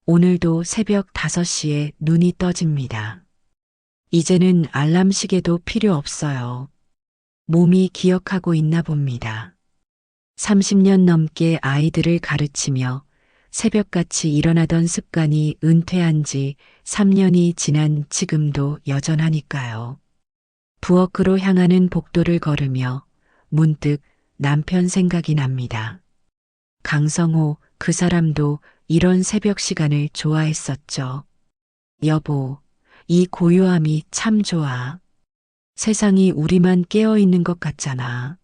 오늘도 새벽 5시에 눈이 떠집니다. 이제는 알람 시계도 필요 없어요. 몸이 기억하고 있나 봅니다. 30년 넘게 아이들을 가르치며 새벽같이 일어나던 습관이 은퇴한 지 3년이 지난 지금도 여전하니까요. 부엌으로 향하는 복도를 걸으며 문득 남편 생각이 납니다. 강성호, 그 사람도 이런 새벽 시간을 좋아했었죠. 여보, 이 고요함이 참 좋아. 세상이 우리만 깨어 있는 것 같잖아.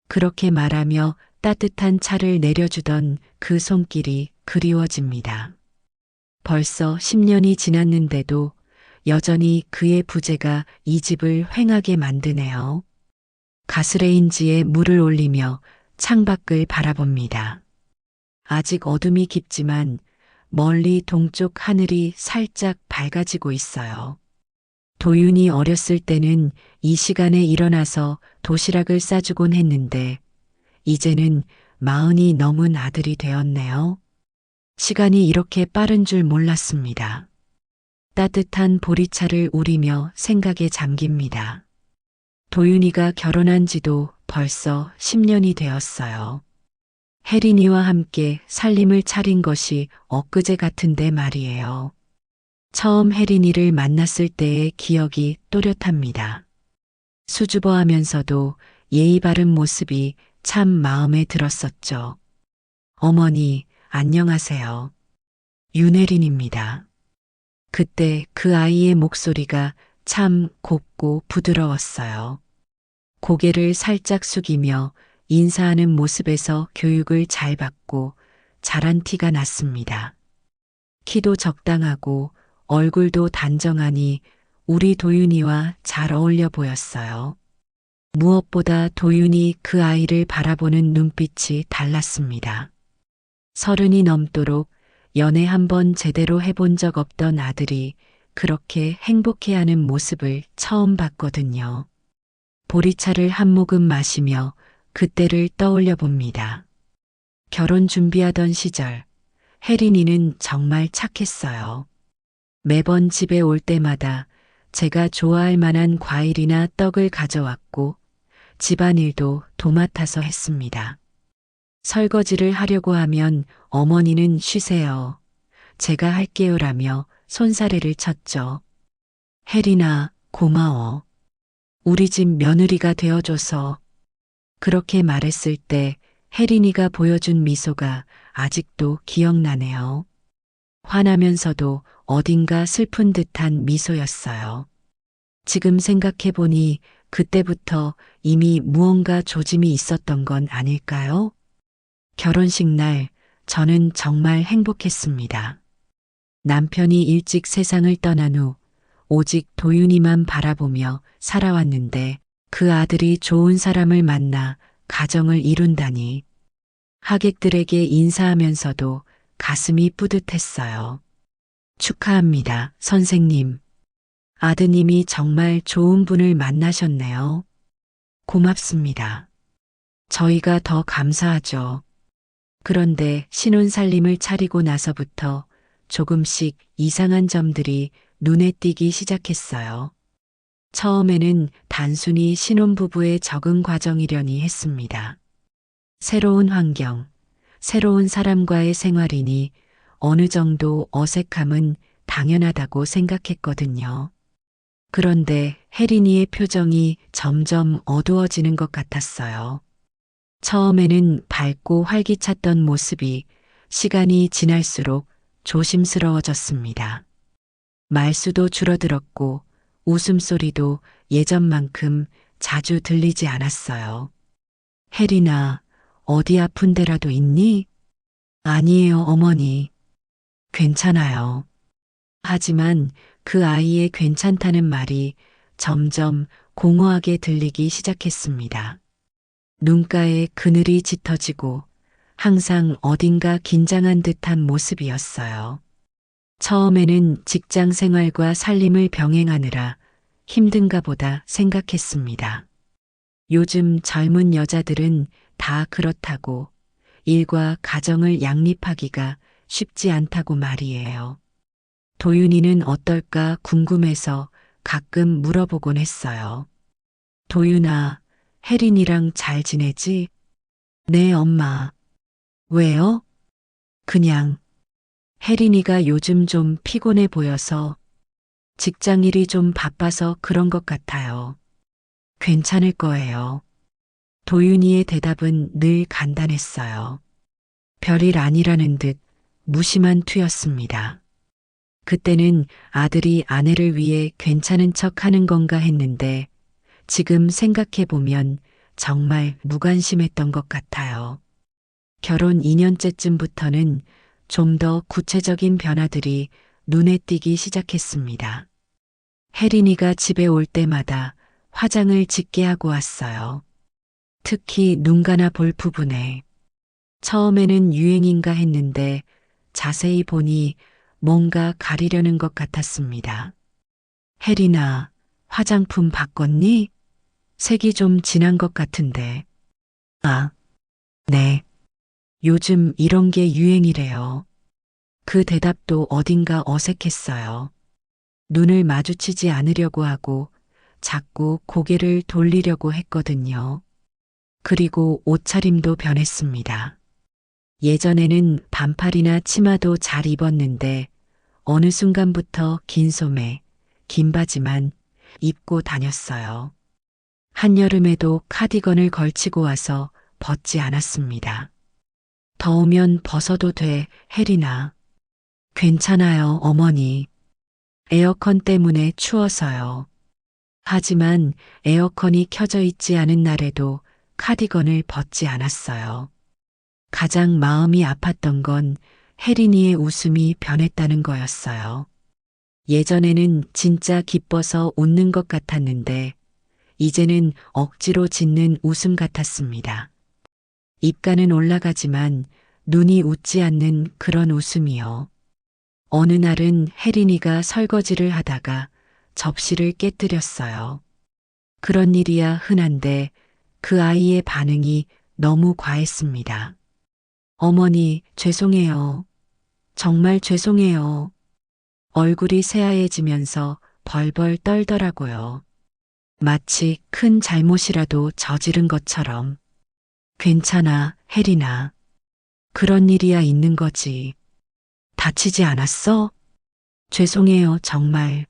그렇게 말하며 따뜻한 차를 내려주던 그 손길이 그리워집니다. 벌써 10년이 지났는데도 여전히 그의 부재가 이 집을 휑하게 만드네요. 가스레인지에 물을 올리며 창밖을 바라봅니다. 아직 어둠이 깊지만 멀리 동쪽 하늘이 살짝 밝아지고 있어요. 도윤이 어렸을 때는 이 시간에 일어나서 도시락을 싸주곤 했는데 이제는 40이 넘은 아들이 되었네요. 시간이 이렇게 빠른 줄 몰랐습니다. 따뜻한 보리차를 우리며 생각에 잠깁니다. 도윤이가 결혼한 지도 벌써 10년이 되었어요. 혜린이와 함께 살림을 차린 것이 엊그제 같은데 말이에요. 처음 혜린이를 만났을 때의 기억이 또렷합니다. 수줍어하면서도 예의 바른 모습이 참 마음에 들었었죠. 어머니, 안녕하세요. 윤혜린입니다. 그때 그 아이의 목소리가 참 곱고 부드러웠어요. 고개를 살짝 숙이며 인사하는 모습에서 교육을 잘 받고 자란 티가 났습니다. 키도 적당하고 얼굴도 단정하니 우리 도윤이와 잘 어울려 보였어요. 무엇보다 도윤이 그 아이를 바라보는 눈빛이 달랐습니다. 30이 넘도록 연애 한번 제대로 해본 적 없던 아들이 그렇게 행복해하는 모습을 처음 봤거든요. 보리차를 한 모금 마시며 그때를 떠올려 봅니다. 결혼 준비하던 시절, 혜린이는 정말 착했어요. 매번 집에 올 때마다 제가 좋아할 만한 과일이나 떡을 가져왔고 집안일도 도맡아서 했습니다. 설거지를 하려고 하면 어머니는 쉬세요. 제가 할게요라며 손사래를 쳤죠. 혜린아, 고마워. 우리 집 며느리가 되어줘서. 그렇게 말했을 때 혜린이가 보여준 미소가 아직도 기억나네요. 화나면서도 어딘가 슬픈 듯한 미소였어요. 지금 생각해보니 그때부터 이미 무언가 조짐이 있었던 건 아닐까요? 결혼식 날 저는 정말 행복했습니다. 남편이 일찍 세상을 떠난 후 오직 도윤이만 바라보며 살아왔는데 그 아들이 좋은 사람을 만나 가정을 이룬다니 하객들에게 인사하면서도 가슴이 뿌듯했어요. 축하합니다, 선생님. 아드님이 정말 좋은 분을 만나셨네요. 고맙습니다. 저희가 더 감사하죠. 그런데 신혼살림을 차리고 나서부터 조금씩 이상한 점들이 눈에 띄기 시작했어요. 처음에는 단순히 신혼부부의 적응 과정이려니 했습니다. 새로운 환경, 새로운 사람과의 생활이니 어느 정도 어색함은 당연하다고 생각했거든요. 그런데 혜린이의 표정이 점점 어두워지는 것 같았어요. 처음에는 밝고 활기찼던 모습이 시간이 지날수록 조심스러워졌습니다. 말수도 줄어들었고 웃음소리도 예전만큼 자주 들리지 않았어요. 혜린아, 어디 아픈 데라도 있니? 아니에요, 어머니. 괜찮아요. 하지만 그 아이의 괜찮다는 말이 점점 공허하게 들리기 시작했습니다. 눈가에 그늘이 짙어지고 항상 어딘가 긴장한 듯한 모습이었어요. 처음에는 직장 생활과 살림을 병행하느라 힘든가 보다 생각했습니다. 요즘 젊은 여자들은 다 그렇다고 일과 가정을 양립하기가 쉽지 않다고 말이에요. 도윤이는 어떨까 궁금해서 가끔 물어보곤 했어요. 도윤아, 혜린이랑 잘 지내지? 네, 엄마. 왜요? 그냥 혜린이가 요즘 좀 피곤해 보여서 직장 일이 좀 바빠서 그런 것 같아요. 괜찮을 거예요. 도윤이의 대답은 늘 간단했어요. 별일 아니라는 듯 무심한 투였습니다. 그때는 아들이 아내를 위해 괜찮은 척 하는 건가 했는데 지금 생각해보면 정말 무관심했던 것 같아요. 결혼 2년째쯤부터는 좀 더 구체적인 변화들이 눈에 띄기 시작했습니다. 혜린이가 집에 올 때마다 화장을 짙게 하고 왔어요. 특히 눈가나 볼 부분에. 처음에는 유행인가 했는데 자세히 보니 뭔가 가리려는 것 같았습니다. 혜린아, 화장품 바꿨니? 색이 좀 진한 것 같은데. 아, 네. 요즘 이런 게 유행이래요. 그 대답도 어딘가 어색했어요. 눈을 마주치지 않으려고 하고 자꾸 고개를 돌리려고 했거든요. 그리고 옷차림도 변했습니다. 예전에는 반팔이나 치마도 잘 입었는데 어느 순간부터 긴 소매, 긴 바지만 입고 다녔어요. 한여름에도 카디건을 걸치고 와서 벗지 않았습니다. 더우면 벗어도 돼, 혜린아. 괜찮아요, 어머니. 에어컨 때문에 추워서요. 하지만 에어컨이 켜져 있지 않은 날에도 카디건을 벗지 않았어요. 가장 마음이 아팠던 건 혜린이의 웃음이 변했다는 거였어요. 예전에는 진짜 기뻐서 웃는 것 같았는데 이제는 억지로 짓는 웃음 같았습니다. 입가는 올라가지만 눈이 웃지 않는 그런 웃음이요. 어느 날은 혜린이가 설거지를 하다가 접시를 깨뜨렸어요. 그런 일이야 흔한데 그 아이의 반응이 너무 과했습니다. 어머니, 죄송해요. 정말 죄송해요. 얼굴이 새하얘지면서 벌벌 떨더라고요. 마치 큰 잘못이라도 저지른 것처럼. 괜찮아, 혜린아. 그런 일이야 있는 거지. 다치지 않았어? 죄송해요, 정말.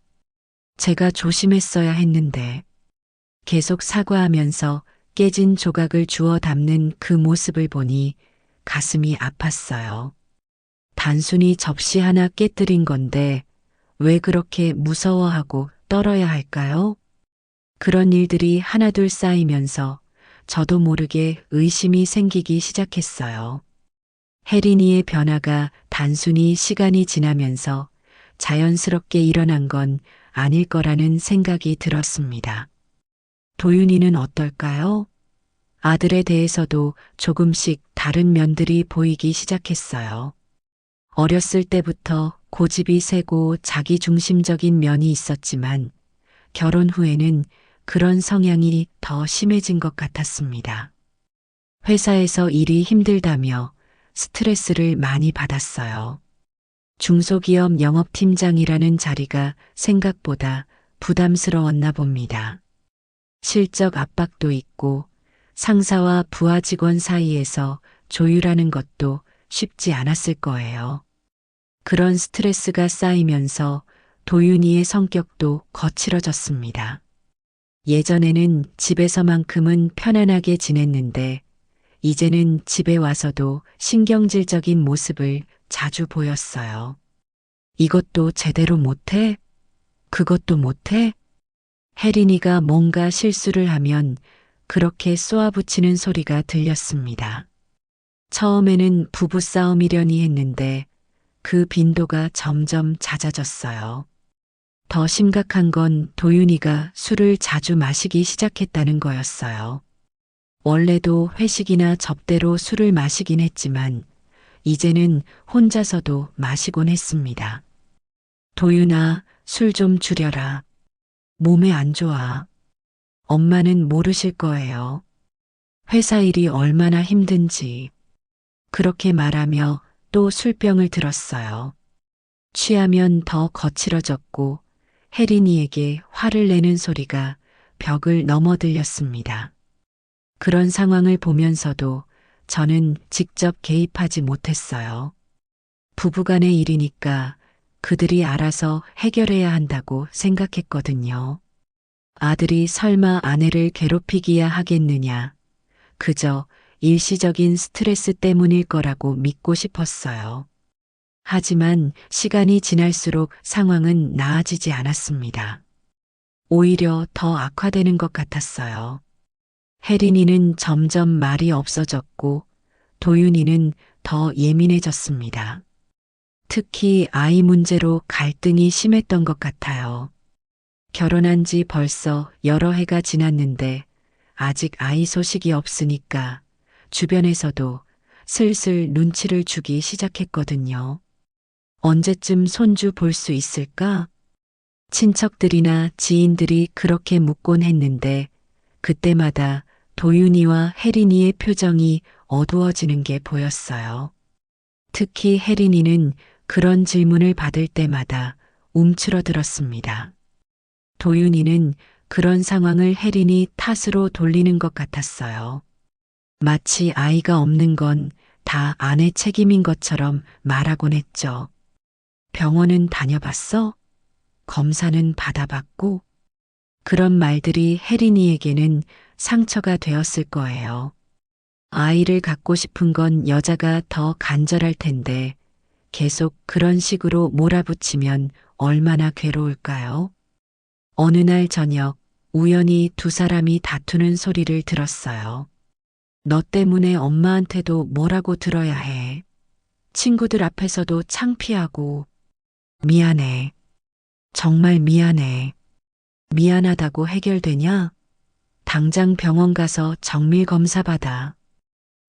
제가 조심했어야 했는데. 계속 사과하면서 깨진 조각을 주워 담는 그 모습을 보니 가슴이 아팠어요. 단순히 접시 하나 깨뜨린 건데 왜 그렇게 무서워하고 떨어야 할까요? 그런 일들이 하나둘 쌓이면서 저도 모르게 의심이 생기기 시작했어요. 혜린이의 변화가 단순히 시간이 지나면서 자연스럽게 일어난 건 아닐 거라는 생각이 들었습니다. 도윤이는 어떨까요? 아들에 대해서도 조금씩 다른 면들이 보이기 시작했어요. 어렸을 때부터 고집이 세고 자기중심적인 면이 있었지만 결혼 후에는 그런 성향이 더 심해진 것 같았습니다. 회사에서 일이 힘들다며 스트레스를 많이 받았어요. 중소기업 영업팀장이라는 자리가 생각보다 부담스러웠나 봅니다. 실적 압박도 있고 상사와 부하 직원 사이에서 조율하는 것도 쉽지 않았을 거예요. 그런 스트레스가 쌓이면서 도윤이의 성격도 거칠어졌습니다. 예전에는 집에서만큼은 편안하게 지냈는데 이제는 집에 와서도 신경질적인 모습을 자주 보였어요. 이것도 제대로 못해? 그것도 못해? 혜린이가 뭔가 실수를 하면 그렇게 쏘아붙이는 소리가 들렸습니다. 처음에는 부부싸움이려니 했는데 그 빈도가 점점 잦아졌어요. 더 심각한 건 도윤이가 술을 자주 마시기 시작했다는 거였어요. 원래도 회식이나 접대로 술을 마시긴 했지만 이제는 혼자서도 마시곤 했습니다. 도윤아, 술 좀 줄여라. 몸에 안 좋아. 엄마는 모르실 거예요. 회사 일이 얼마나 힘든지. 그렇게 말하며 또 술병을 들었어요. 취하면 더 거칠어졌고 혜린이에게 화를 내는 소리가 벽을 넘어 들렸습니다. 그런 상황을 보면서도 저는 직접 개입하지 못했어요. 부부간의 일이니까 그들이 알아서 해결해야 한다고 생각했거든요. 아들이 설마 아내를 괴롭히기야 하겠느냐. 그저 일시적인 스트레스 때문일 거라고 믿고 싶었어요. 하지만 시간이 지날수록 상황은 나아지지 않았습니다. 오히려 더 악화되는 것 같았어요. 혜린이는 점점 말이 없어졌고 도윤이는 더 예민해졌습니다. 특히 아이 문제로 갈등이 심했던 것 같아요. 결혼한 지 벌써 여러 해가 지났는데 아직 아이 소식이 없으니까 주변에서도 슬슬 눈치를 주기 시작했거든요. 언제쯤 손주 볼 수 있을까? 친척들이나 지인들이 그렇게 묻곤 했는데 그때마다 도윤이와 혜린이의 표정이 어두워지는 게 보였어요. 특히 혜린이는 그런 질문을 받을 때마다 움츠러들었습니다. 도윤이는 그런 상황을 혜린이 탓으로 돌리는 것 같았어요. 마치 아이가 없는 건 다 아내 책임인 것처럼 말하곤 했죠. 병원은 다녀봤어? 검사는 받아봤고? 그런 말들이 혜린이에게는 상처가 되었을 거예요. 아이를 갖고 싶은 건 여자가 더 간절할 텐데 계속 그런 식으로 몰아붙이면 얼마나 괴로울까요? 어느 날 저녁 우연히 두 사람이 다투는 소리를 들었어요. 너 때문에 엄마한테도 뭐라고 들어야 해. 친구들 앞에서도 창피하고. 미안해. 정말 미안해. 미안하다고 해결되냐? 당장 병원 가서 정밀 검사 받아.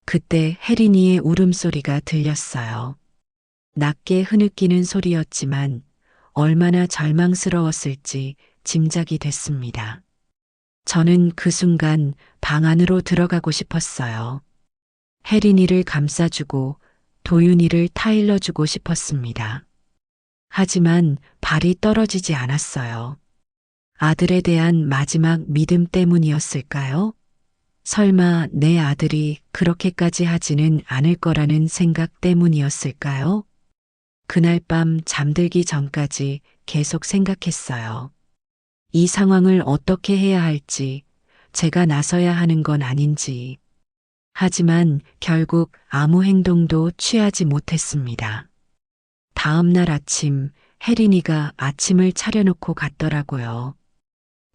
그때 혜린이의 울음소리가 들렸어요. 낮게 흐느끼는 소리였지만 얼마나 절망스러웠을지 짐작이 됐습니다. 저는 그 순간 방 안으로 들어가고 싶었어요. 혜린이를 감싸주고 도윤이를 타일러주고 싶었습니다. 하지만 발이 떨어지지 않았어요. 아들에 대한 마지막 믿음 때문이었을까요? 설마 내 아들이 그렇게까지 하지는 않을 거라는 생각 때문이었을까요? 그날 밤 잠들기 전까지 계속 생각했어요. 이 상황을 어떻게 해야 할지, 제가 나서야 하는 건 아닌지. 하지만 결국 아무 행동도 취하지 못했습니다. 다음 날 아침, 혜린이가 아침을 차려놓고 갔더라고요.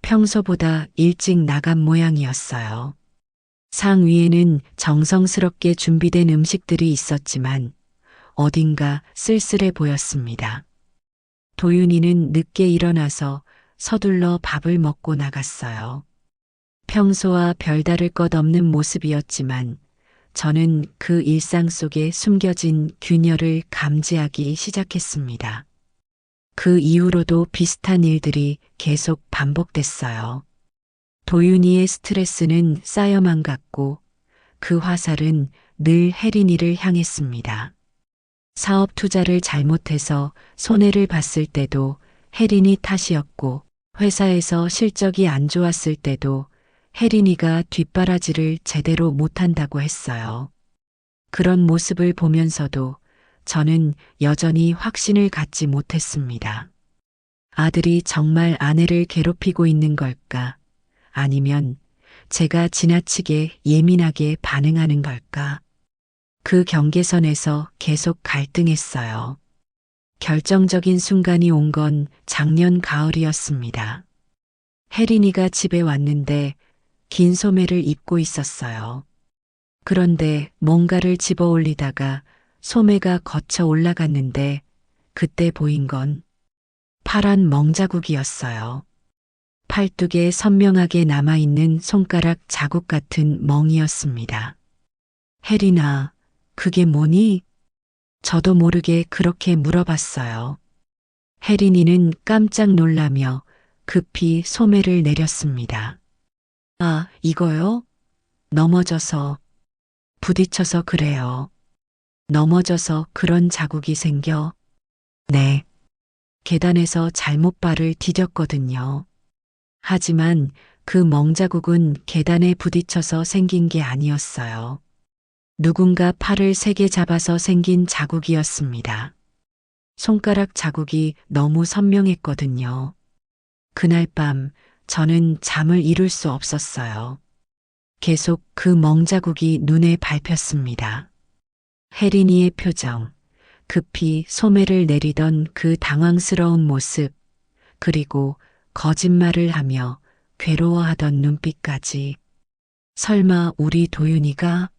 평소보다 일찍 나간 모양이었어요. 상 위에는 정성스럽게 준비된 음식들이 있었지만 어딘가 쓸쓸해 보였습니다. 도윤이는 늦게 일어나서 서둘러 밥을 먹고 나갔어요. 평소와 별다를 것 없는 모습이었지만 저는 그 일상 속에 숨겨진 균열을 감지하기 시작했습니다. 그 이후로도 비슷한 일들이 계속 반복됐어요. 도윤이의 스트레스는 쌓여만 갔고 그 화살은 늘 혜린이를 향했습니다. 사업 투자를 잘못해서 손해를 봤을 때도 혜린이 탓이었고 회사에서 실적이 안 좋았을 때도 혜린이가 뒷바라지를 제대로 못한다고 했어요. 그런 모습을 보면서도 저는 여전히 확신을 갖지 못했습니다. 아들이 정말 아내를 괴롭히고 있는 걸까? 아니면 제가 지나치게 예민하게 반응하는 걸까? 그 경계선에서 계속 갈등했어요. 결정적인 순간이 온 건 작년 가을이었습니다. 혜린이가 집에 왔는데 긴 소매를 입고 있었어요. 그런데 뭔가를 집어 올리다가 소매가 거쳐 올라갔는데 그때 보인 건 파란 멍자국이었어요. 팔뚝에 선명하게 남아있는 손가락 자국 같은 멍이었습니다. 혜린아, 그게 뭐니? 저도 모르게 그렇게 물어봤어요. 혜린이는 깜짝 놀라며 급히 소매를 내렸습니다. 아, 이거요? 넘어져서, 부딪혀서 그래요. 넘어져서 그런 자국이 생겨. 네. 계단에서 잘못 발을 디뎠거든요. 하지만 그 멍자국은 계단에 부딪혀서 생긴 게 아니었어요. 누군가 팔을 세게 잡아서 생긴 자국이었습니다. 손가락 자국이 너무 선명했거든요. 그날 밤 저는 잠을 이룰 수 없었어요. 계속 그 멍자국이 눈에 밟혔습니다. 혜린이의 표정, 급히 소매를 내리던 그 당황스러운 모습, 그리고 거짓말을 하며 괴로워하던 눈빛까지. 설마 우리 도윤이가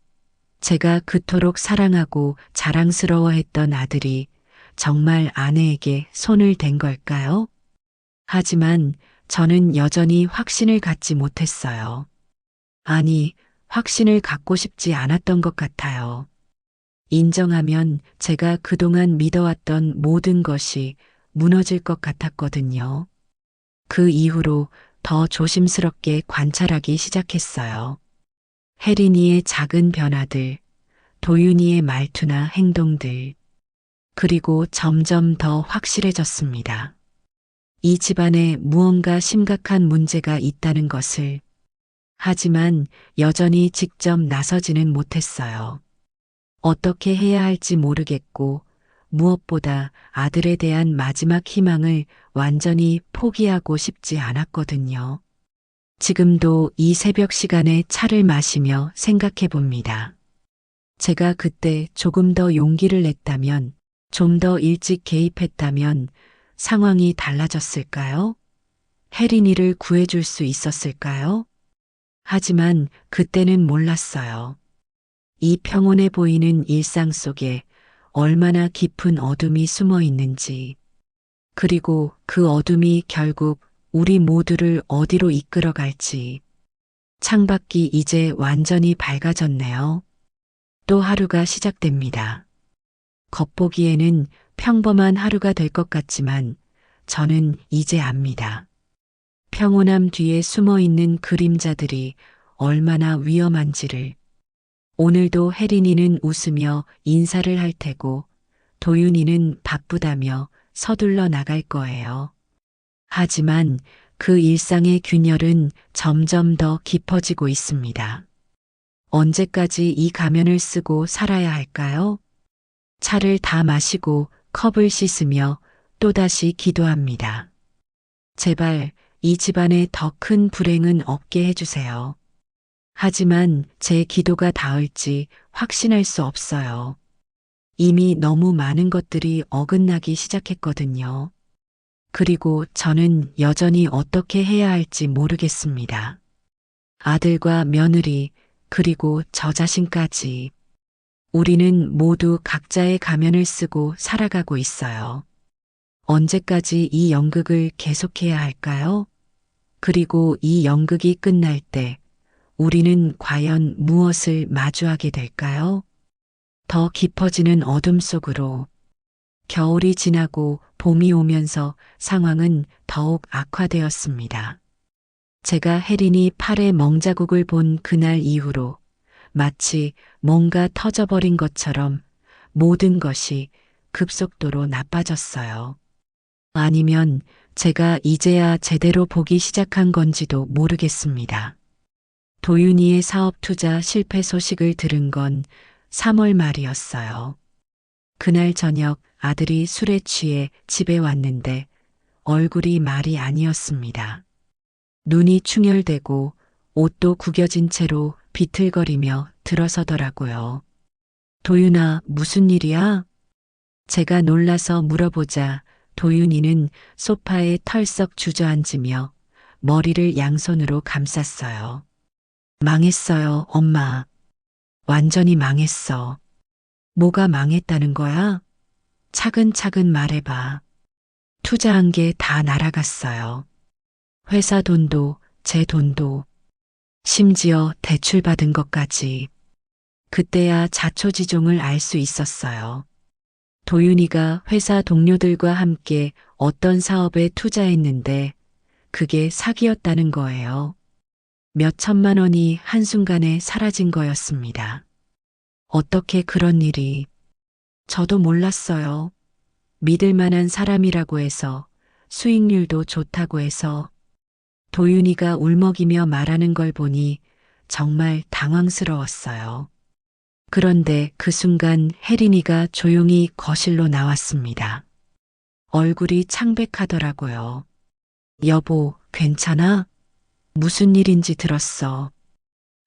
제가 그토록 사랑하고 자랑스러워했던 아들이 정말 아내에게 손을 댄 걸까요? 하지만 저는 여전히 확신을 갖지 못했어요. 아니, 확신을 갖고 싶지 않았던 것 같아요. 인정하면 제가 그동안 믿어왔던 모든 것이 무너질 것 같았거든요. 그 이후로 더 조심스럽게 관찰하기 시작했어요. 혜린이의 작은 변화들, 도윤이의 말투나 행동들, 그리고 점점 더 확실해졌습니다. 이 집안에 무언가 심각한 문제가 있다는 것을. 하지만 여전히 직접 나서지는 못했어요. 어떻게 해야 할지 모르겠고, 무엇보다 아들에 대한 마지막 희망을 완전히 포기하고 싶지 않았거든요. 지금도 이 새벽 시간에 차를 마시며 생각해 봅니다. 제가 그때 조금 더 용기를 냈다면, 좀 더 일찍 개입했다면 상황이 달라졌을까요? 혜린이를 구해줄 수 있었을까요? 하지만 그때는 몰랐어요. 이 평온해 보이는 일상 속에 얼마나 깊은 어둠이 숨어 있는지, 그리고 그 어둠이 결국 우리 모두를 어디로 이끌어 갈지. 창밖이 이제 완전히 밝아졌네요. 또 하루가 시작됩니다. 겉보기에는 평범한 하루가 될 것 같지만 저는 이제 압니다. 평온함 뒤에 숨어 있는 그림자들이 얼마나 위험한지를. 오늘도 혜린이는 웃으며 인사를 할 테고 도윤이는 바쁘다며 서둘러 나갈 거예요. 하지만 그 일상의 균열은 점점 더 깊어지고 있습니다. 언제까지 이 가면을 쓰고 살아야 할까요? 차를 다 마시고 컵을 씻으며 또다시 기도합니다. 제발 이 집안에 더 큰 불행은 없게 해주세요. 하지만 제 기도가 닿을지 확신할 수 없어요. 이미 너무 많은 것들이 어긋나기 시작했거든요. 그리고 저는 여전히 어떻게 해야 할지 모르겠습니다. 아들과 며느리, 그리고 저 자신까지. 우리는 모두 각자의 가면을 쓰고 살아가고 있어요. 언제까지 이 연극을 계속해야 할까요? 그리고 이 연극이 끝날 때 우리는 과연 무엇을 마주하게 될까요? 더 깊어지는 어둠 속으로. 겨울이 지나고 봄이 오면서 상황은 더욱 악화되었습니다. 제가 혜린이 팔에 멍자국을 본 그날 이후로 마치 뭔가 터져버린 것처럼 모든 것이 급속도로 나빠졌어요. 아니면 제가 이제야 제대로 보기 시작한 건지도 모르겠습니다. 도윤이의 사업 투자 실패 소식을 들은 건 3월 말이었어요. 그날 저녁 아들이 술에 취해 집에 왔는데 얼굴이 말이 아니었습니다. 눈이 충혈되고 옷도 구겨진 채로 비틀거리며 들어서더라고요. 도윤아, 무슨 일이야? 제가 놀라서 물어보자 도윤이는 소파에 털썩 주저앉으며 머리를 양손으로 감쌌어요. 망했어요, 엄마. 완전히 망했어. 뭐가 망했다는 거야? 차근차근 말해봐. 투자한 게 다 날아갔어요. 회사 돈도, 제 돈도, 심지어 대출받은 것까지. 그때야 자초지종을 알 수 있었어요. 도윤이가 회사 동료들과 함께 어떤 사업에 투자했는데 그게 사기였다는 거예요. 몇 천만 원이 한순간에 사라진 거였습니다. 어떻게 그런 일이. 저도 몰랐어요. 믿을 만한 사람이라고 해서, 수익률도 좋다고 해서. 도윤이가 울먹이며 말하는 걸 보니 정말 당황스러웠어요. 그런데 그 순간 혜린이가 조용히 거실로 나왔습니다. 얼굴이 창백하더라고요. 여보, 괜찮아? 무슨 일인지 들었어.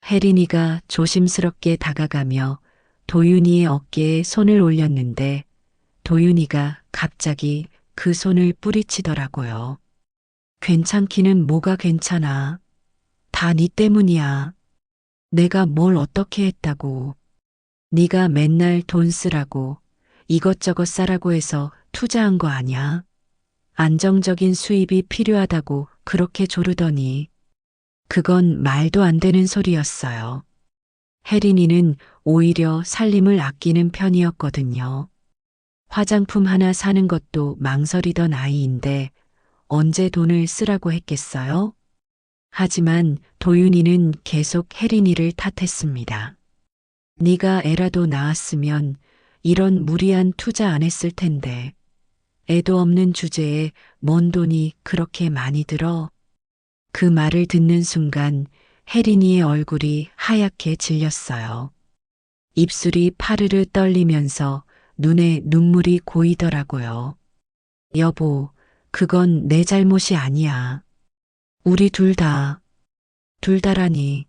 혜린이가 조심스럽게 다가가며 도윤이의 어깨에 손을 올렸는데 도윤이가 갑자기 그 손을 뿌리치더라고요. 괜찮기는 뭐가 괜찮아. 다 네 때문이야. 내가 뭘 어떻게 했다고. 네가 맨날 돈 쓰라고 이것저것 싸라고 해서 투자한 거 아냐? 안정적인 수입이 필요하다고 그렇게 조르더니 그건 말도 안 되는 소리였어요. 혜린이는 오히려 살림을 아끼는 편이었거든요. 화장품 하나 사는 것도 망설이던 아이인데 언제 돈을 쓰라고 했겠어요? 하지만 도윤이는 계속 혜린이를 탓했습니다. 네가 애라도 낳았으면 이런 무리한 투자 안 했을 텐데 애도 없는 주제에 뭔 돈이 그렇게 많이 들어? 그 말을 듣는 순간 혜린이의 얼굴이 하얗게 질렸어요. 입술이 파르르 떨리면서 눈에 눈물이 고이더라고요. 여보, 그건 내 잘못이 아니야. 우리 둘 다라니.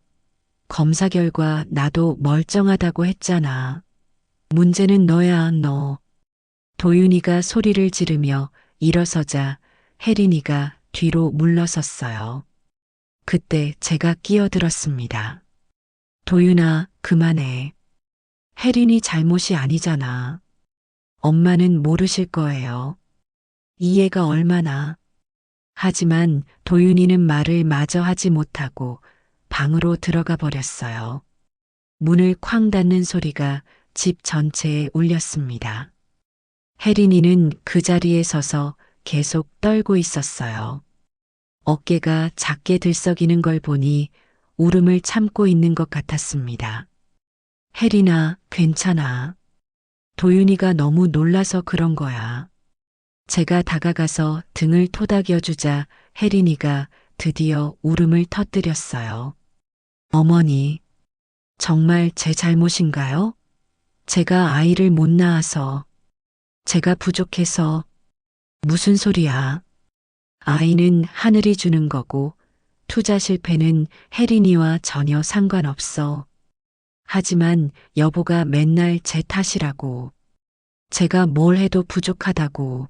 검사 결과 나도 멀쩡하다고 했잖아. 문제는 너야, 너. 도윤이가 소리를 지르며 일어서자 혜린이가 뒤로 물러섰어요. 그때 제가 끼어들었습니다. 도윤아, 그만해. 혜린이 잘못이 아니잖아. 엄마는 모르실 거예요. 이해가 얼마나. 하지만 도윤이는 말을 마저 하지 못하고 방으로 들어가 버렸어요. 문을 쾅 닫는 소리가 집 전체에 울렸습니다. 혜린이는 그 자리에 서서 계속 떨고 있었어요. 어깨가 작게 들썩이는 걸 보니 울음을 참고 있는 것 같았습니다. 혜린아, 괜찮아. 도윤이가 너무 놀라서 그런 거야. 제가 다가가서 등을 토닥여주자 혜린이가 드디어 울음을 터뜨렸어요. 어머니, 정말 제 잘못인가요? 제가 아이를 못 낳아서, 제가 부족해서, 무슨 소리야? 아이는 하늘이 주는 거고, 투자 실패는 혜린이와 전혀 상관없어. 하지만 여보가 맨날 제 탓이라고, 제가 뭘 해도 부족하다고.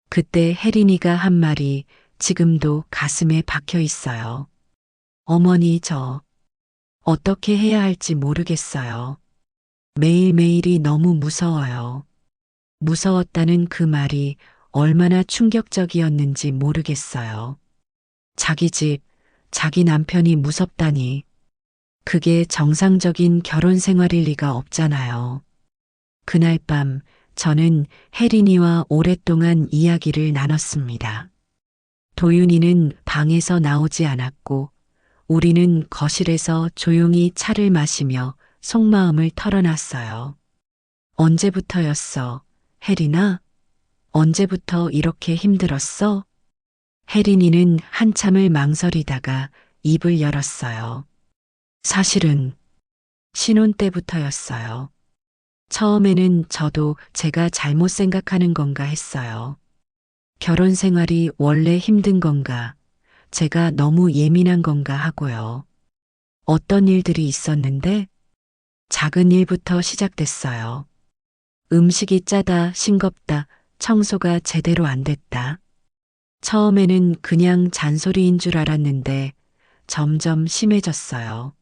그때 혜린이가 한 말이 지금도 가슴에 박혀 있어요. 어머니, 저 어떻게 해야 할지 모르겠어요. 매일매일이 너무 무서워요. 무서웠다는 그 말이 얼마나 충격적이었는지 모르겠어요. 자기 집, 자기 남편이 무섭다니. 그게 정상적인 결혼 생활일 리가 없잖아요. 그날 밤 저는 혜린이와 오랫동안 이야기를 나눴습니다. 도윤이는 방에서 나오지 않았고 우리는 거실에서 조용히 차를 마시며 속마음을 털어놨어요. 언제부터였어, 혜린아? 언제부터 이렇게 힘들었어? 혜린이는 한참을 망설이다가 입을 열었어요. 사실은 신혼 때부터였어요. 처음에는 저도 제가 잘못 생각하는 건가 했어요. 결혼 생활이 원래 힘든 건가, 제가 너무 예민한 건가 하고요. 어떤 일들이 있었는데 작은 일부터 시작됐어요. 음식이 짜다, 싱겁다, 청소가 제대로 안 됐다. 처음에는 그냥 잔소리인 줄 알았는데 점점 심해졌어요.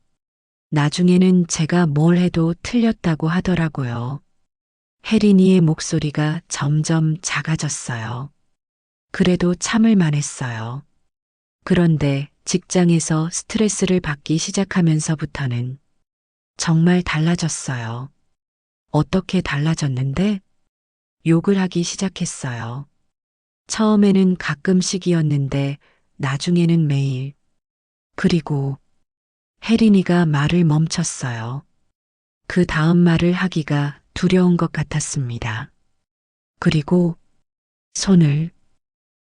나중에는 제가 뭘 해도 틀렸다고 하더라고요. 혜린이의 목소리가 점점 작아졌어요. 그래도 참을 만했어요. 그런데 직장에서 스트레스를 받기 시작하면서부터는 정말 달라졌어요. 어떻게 달라졌는데? 욕을 하기 시작했어요. 처음에는 가끔씩이었는데 나중에는 매일. 그리고 혜린이가 말을 멈췄어요. 그 다음 말을 하기가 두려운 것 같았습니다. 그리고 손을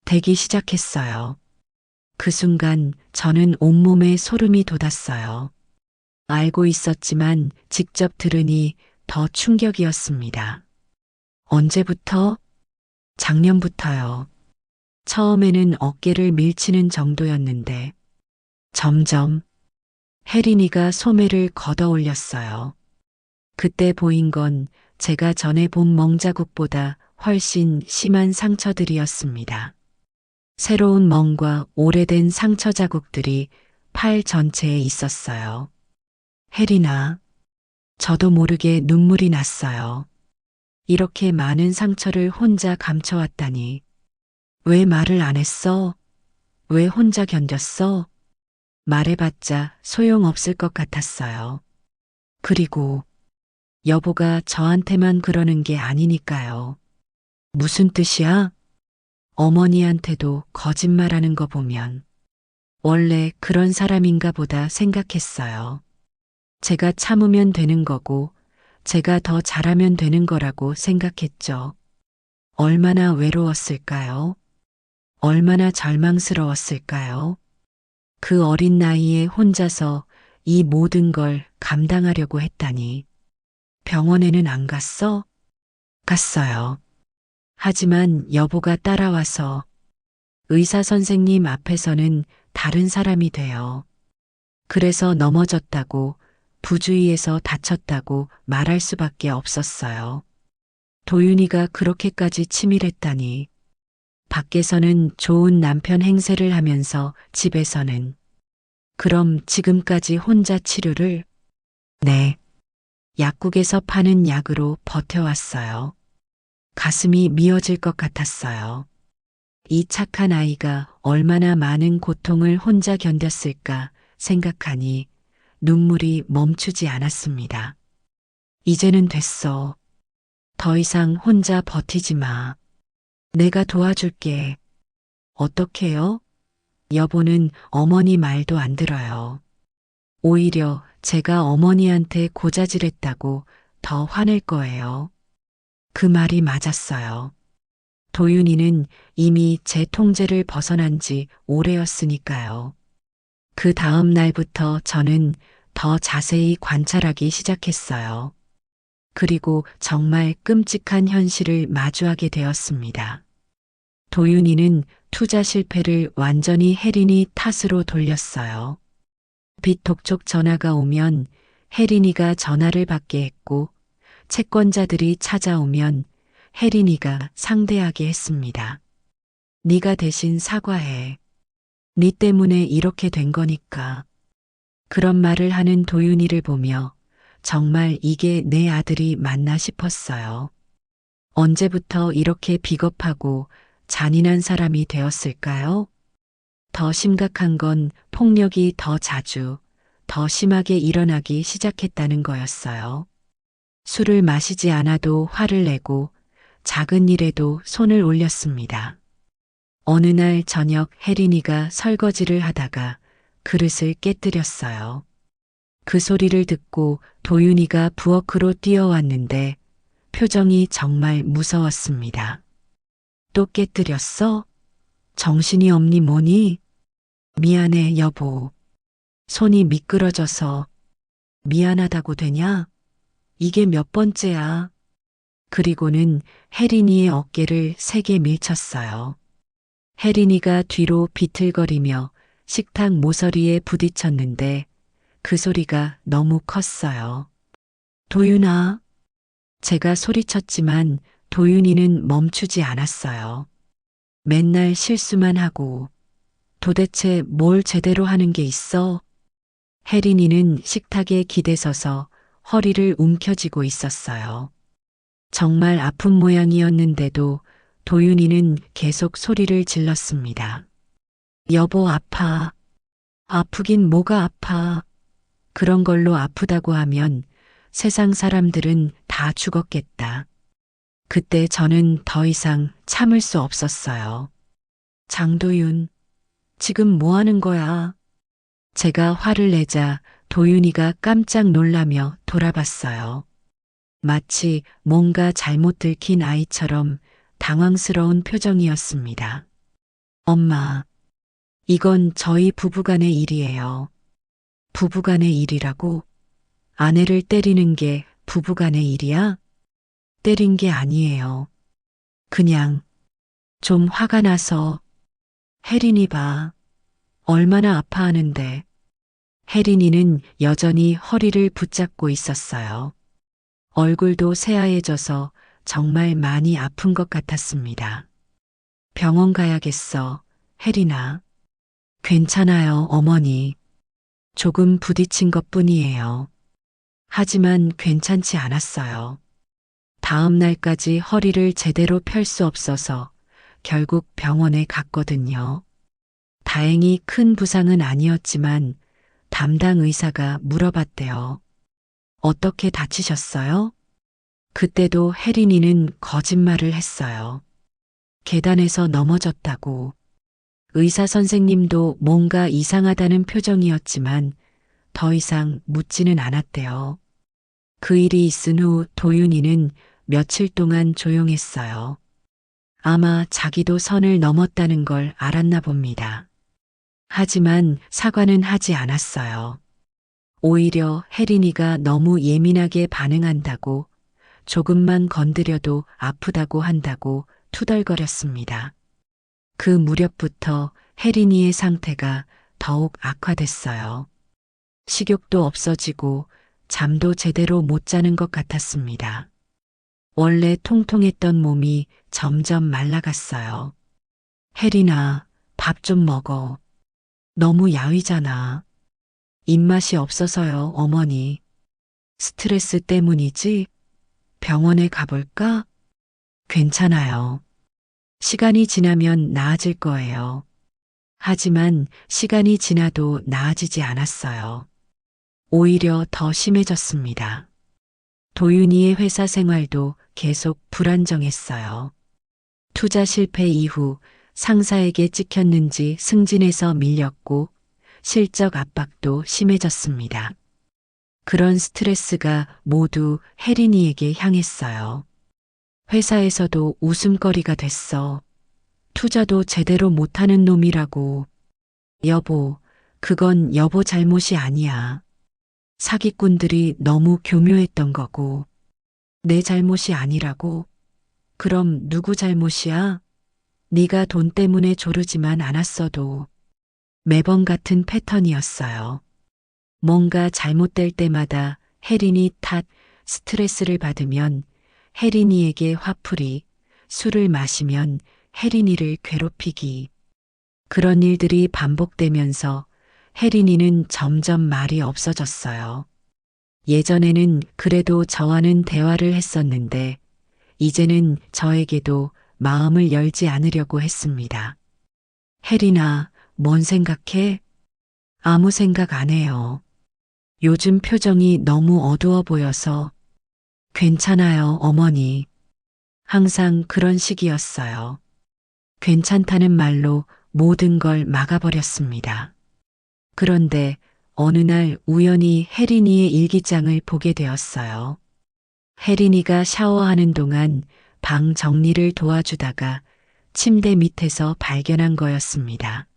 대기 시작했어요. 그 순간 저는 온몸에 소름이 돋았어요. 알고 있었지만 직접 들으니 더 충격이었습니다. 언제부터? 작년부터요. 처음에는 어깨를 밀치는 정도였는데 점점 혜린이가 소매를 걷어 올렸어요. 그때 보인 건 제가 전에 본 멍자국보다 훨씬 심한 상처들이었습니다. 새로운 멍과 오래된 상처 자국들이 팔 전체에 있었어요. 혜린아, 저도 모르게 눈물이 났어요. 이렇게 많은 상처를 혼자 감춰왔다니. 왜 말을 안 했어? 왜 혼자 견뎠어? 말해봤자 소용없을 것 같았어요. 그리고 여보가 저한테만 그러는 게 아니니까요. 무슨 뜻이야? 어머니한테도 거짓말하는 거 보면 원래 그런 사람인가 보다 생각했어요. 제가 참으면 되는 거고 제가 더 잘하면 되는 거라고 생각했죠. 얼마나 외로웠을까요? 얼마나 절망스러웠을까요? 그 어린 나이에 혼자서 이 모든 걸 감당하려고 했다니. 병원에는 안 갔어? 갔어요. 하지만 여보가 따라와서 의사 선생님 앞에서는 다른 사람이 돼요. 그래서 넘어졌다고, 부주의해서 다쳤다고 말할 수밖에 없었어요. 도윤이가 그렇게까지 치밀했다니. 밖에서는 좋은 남편 행세를 하면서 집에서는. 그럼 지금까지 혼자 치료를? 네. 약국에서 파는 약으로 버텨왔어요. 가슴이 미어질 것 같았어요. 이 착한 아이가 얼마나 많은 고통을 혼자 견뎠을까 생각하니 눈물이 멈추지 않았습니다. 이제는 됐어. 더 이상 혼자 버티지 마. 내가 도와줄게. 어떻게요? 여보는 어머니 말도 안 들어요. 오히려 제가 어머니한테 고자질했다고 더 화낼 거예요. 그 말이 맞았어요. 도윤이는 이미 제 통제를 벗어난 지 오래였으니까요. 그 다음 날부터 저는 더 자세히 관찰하기 시작했어요. 그리고 정말 끔찍한 현실을 마주하게 되었습니다. 도윤이는 투자 실패를 완전히 혜린이 탓으로 돌렸어요. 빚독촉 전화가 오면 혜린이가 전화를 받게 했고 채권자들이 찾아오면 혜린이가 상대하게 했습니다. 네가 대신 사과해. 네 때문에 이렇게 된 거니까. 그런 말을 하는 도윤이를 보며 정말 이게 내 아들이 맞나 싶었어요. 언제부터 이렇게 비겁하고 잔인한 사람이 되었을까요? 더 심각한 건 폭력이 더 자주, 더 심하게 일어나기 시작했다는 거였어요. 술을 마시지 않아도 화를 내고 작은 일에도 손을 올렸습니다. 어느 날 저녁 혜린이가 설거지를 하다가 그릇을 깨뜨렸어요. 그 소리를 듣고 도윤이가 부엌으로 뛰어왔는데 표정이 정말 무서웠습니다. 또 깨뜨렸어? 정신이 없니 뭐니? 미안해 여보. 손이 미끄러져서 미안하다고 되냐? 이게 몇 번째야? 그리고는 혜린이의 어깨를 세게 밀쳤어요. 혜린이가 뒤로 비틀거리며 식탁 모서리에 부딪혔는데 그 소리가 너무 컸어요. 도윤아. 제가 소리쳤지만 도윤이는 멈추지 않았어요. 맨날 실수만 하고 도대체 뭘 제대로 하는 게 있어? 혜린이는 식탁에 기대서서 허리를 움켜쥐고 있었어요. 정말 아픈 모양이었는데도 도윤이는 계속 소리를 질렀습니다. 여보 아파. 아프긴 뭐가 아파. 그런 걸로 아프다고 하면 세상 사람들은 다 죽었겠다. 그때 저는 더 이상 참을 수 없었어요. 장도윤, 지금 뭐 하는 거야? 제가 화를 내자 도윤이가 깜짝 놀라며 돌아봤어요. 마치 뭔가 잘못 들킨 아이처럼 당황스러운 표정이었습니다. 엄마, 이건 저희 부부간의 일이에요. 부부간의 일이라고? 아내를 때리는 게 부부간의 일이야? 때린 게 아니에요. 그냥 좀 화가 나서. 혜린이 봐. 얼마나 아파하는데. 혜린이는 여전히 허리를 붙잡고 있었어요. 얼굴도 새하얘져서 정말 많이 아픈 것 같았습니다. 병원 가야겠어, 혜린아. 괜찮아요, 어머니. 조금 부딪힌 것 뿐이에요. 하지만 괜찮지 않았어요. 다음 날까지 허리를 제대로 펼 수 없어서 결국 병원에 갔거든요. 다행히 큰 부상은 아니었지만 담당 의사가 물어봤대요. 어떻게 다치셨어요? 그때도 혜린이는 거짓말을 했어요. 계단에서 넘어졌다고. 의사 선생님도 뭔가 이상하다는 표정이었지만 더 이상 묻지는 않았대요. 그 일이 있은 후 도윤이는 며칠 동안 조용했어요. 아마 자기도 선을 넘었다는 걸 알았나 봅니다. 하지만 사과는 하지 않았어요. 오히려 혜린이가 너무 예민하게 반응한다고, 조금만 건드려도 아프다고 한다고 투덜거렸습니다. 그 무렵부터 혜린이의 상태가 더욱 악화됐어요. 식욕도 없어지고 잠도 제대로 못 자는 것 같았습니다. 원래 통통했던 몸이 점점 말라갔어요. 혜린아, 밥 좀 먹어. 너무 야위잖아. 입맛이 없어서요, 어머니. 스트레스 때문이지? 병원에 가볼까? 괜찮아요. 시간이 지나면 나아질 거예요. 하지만 시간이 지나도 나아지지 않았어요. 오히려 더 심해졌습니다. 도윤이의 회사 생활도 계속 불안정했어요. 투자 실패 이후 상사에게 찍혔는지 승진에서 밀렸고 실적 압박도 심해졌습니다. 그런 스트레스가 모두 혜린이에게 향했어요. 회사에서도 웃음거리가 됐어. 투자도 제대로 못하는 놈이라고. 여보, 그건 여보 잘못이 아니야. 사기꾼들이 너무 교묘했던 거고. 내 잘못이 아니라고. 그럼 누구 잘못이야? 네가 돈 때문에 조르지만 않았어도. 매번 같은 패턴이었어요. 뭔가 잘못될 때마다 혜린이 탓, 스트레스를 받으면 혜린이에게 화풀이, 술을 마시면 혜린이를 괴롭히기. 그런 일들이 반복되면서 혜린이는 점점 말이 없어졌어요. 예전에는 그래도 저와는 대화를 했었는데 이제는 저에게도 마음을 열지 않으려고 했습니다. 혜린아, 뭔 생각해? 아무 생각 안 해요. 요즘 표정이 너무 어두워 보여서. 괜찮아요, 어머니. 항상 그런 식이었어요. 괜찮다는 말로 모든 걸 막아버렸습니다. 그런데 어느 날 우연히 혜린이의 일기장을 보게 되었어요. 혜린이가 샤워하는 동안 방 정리를 도와주다가 침대 밑에서 발견한 거였습니다.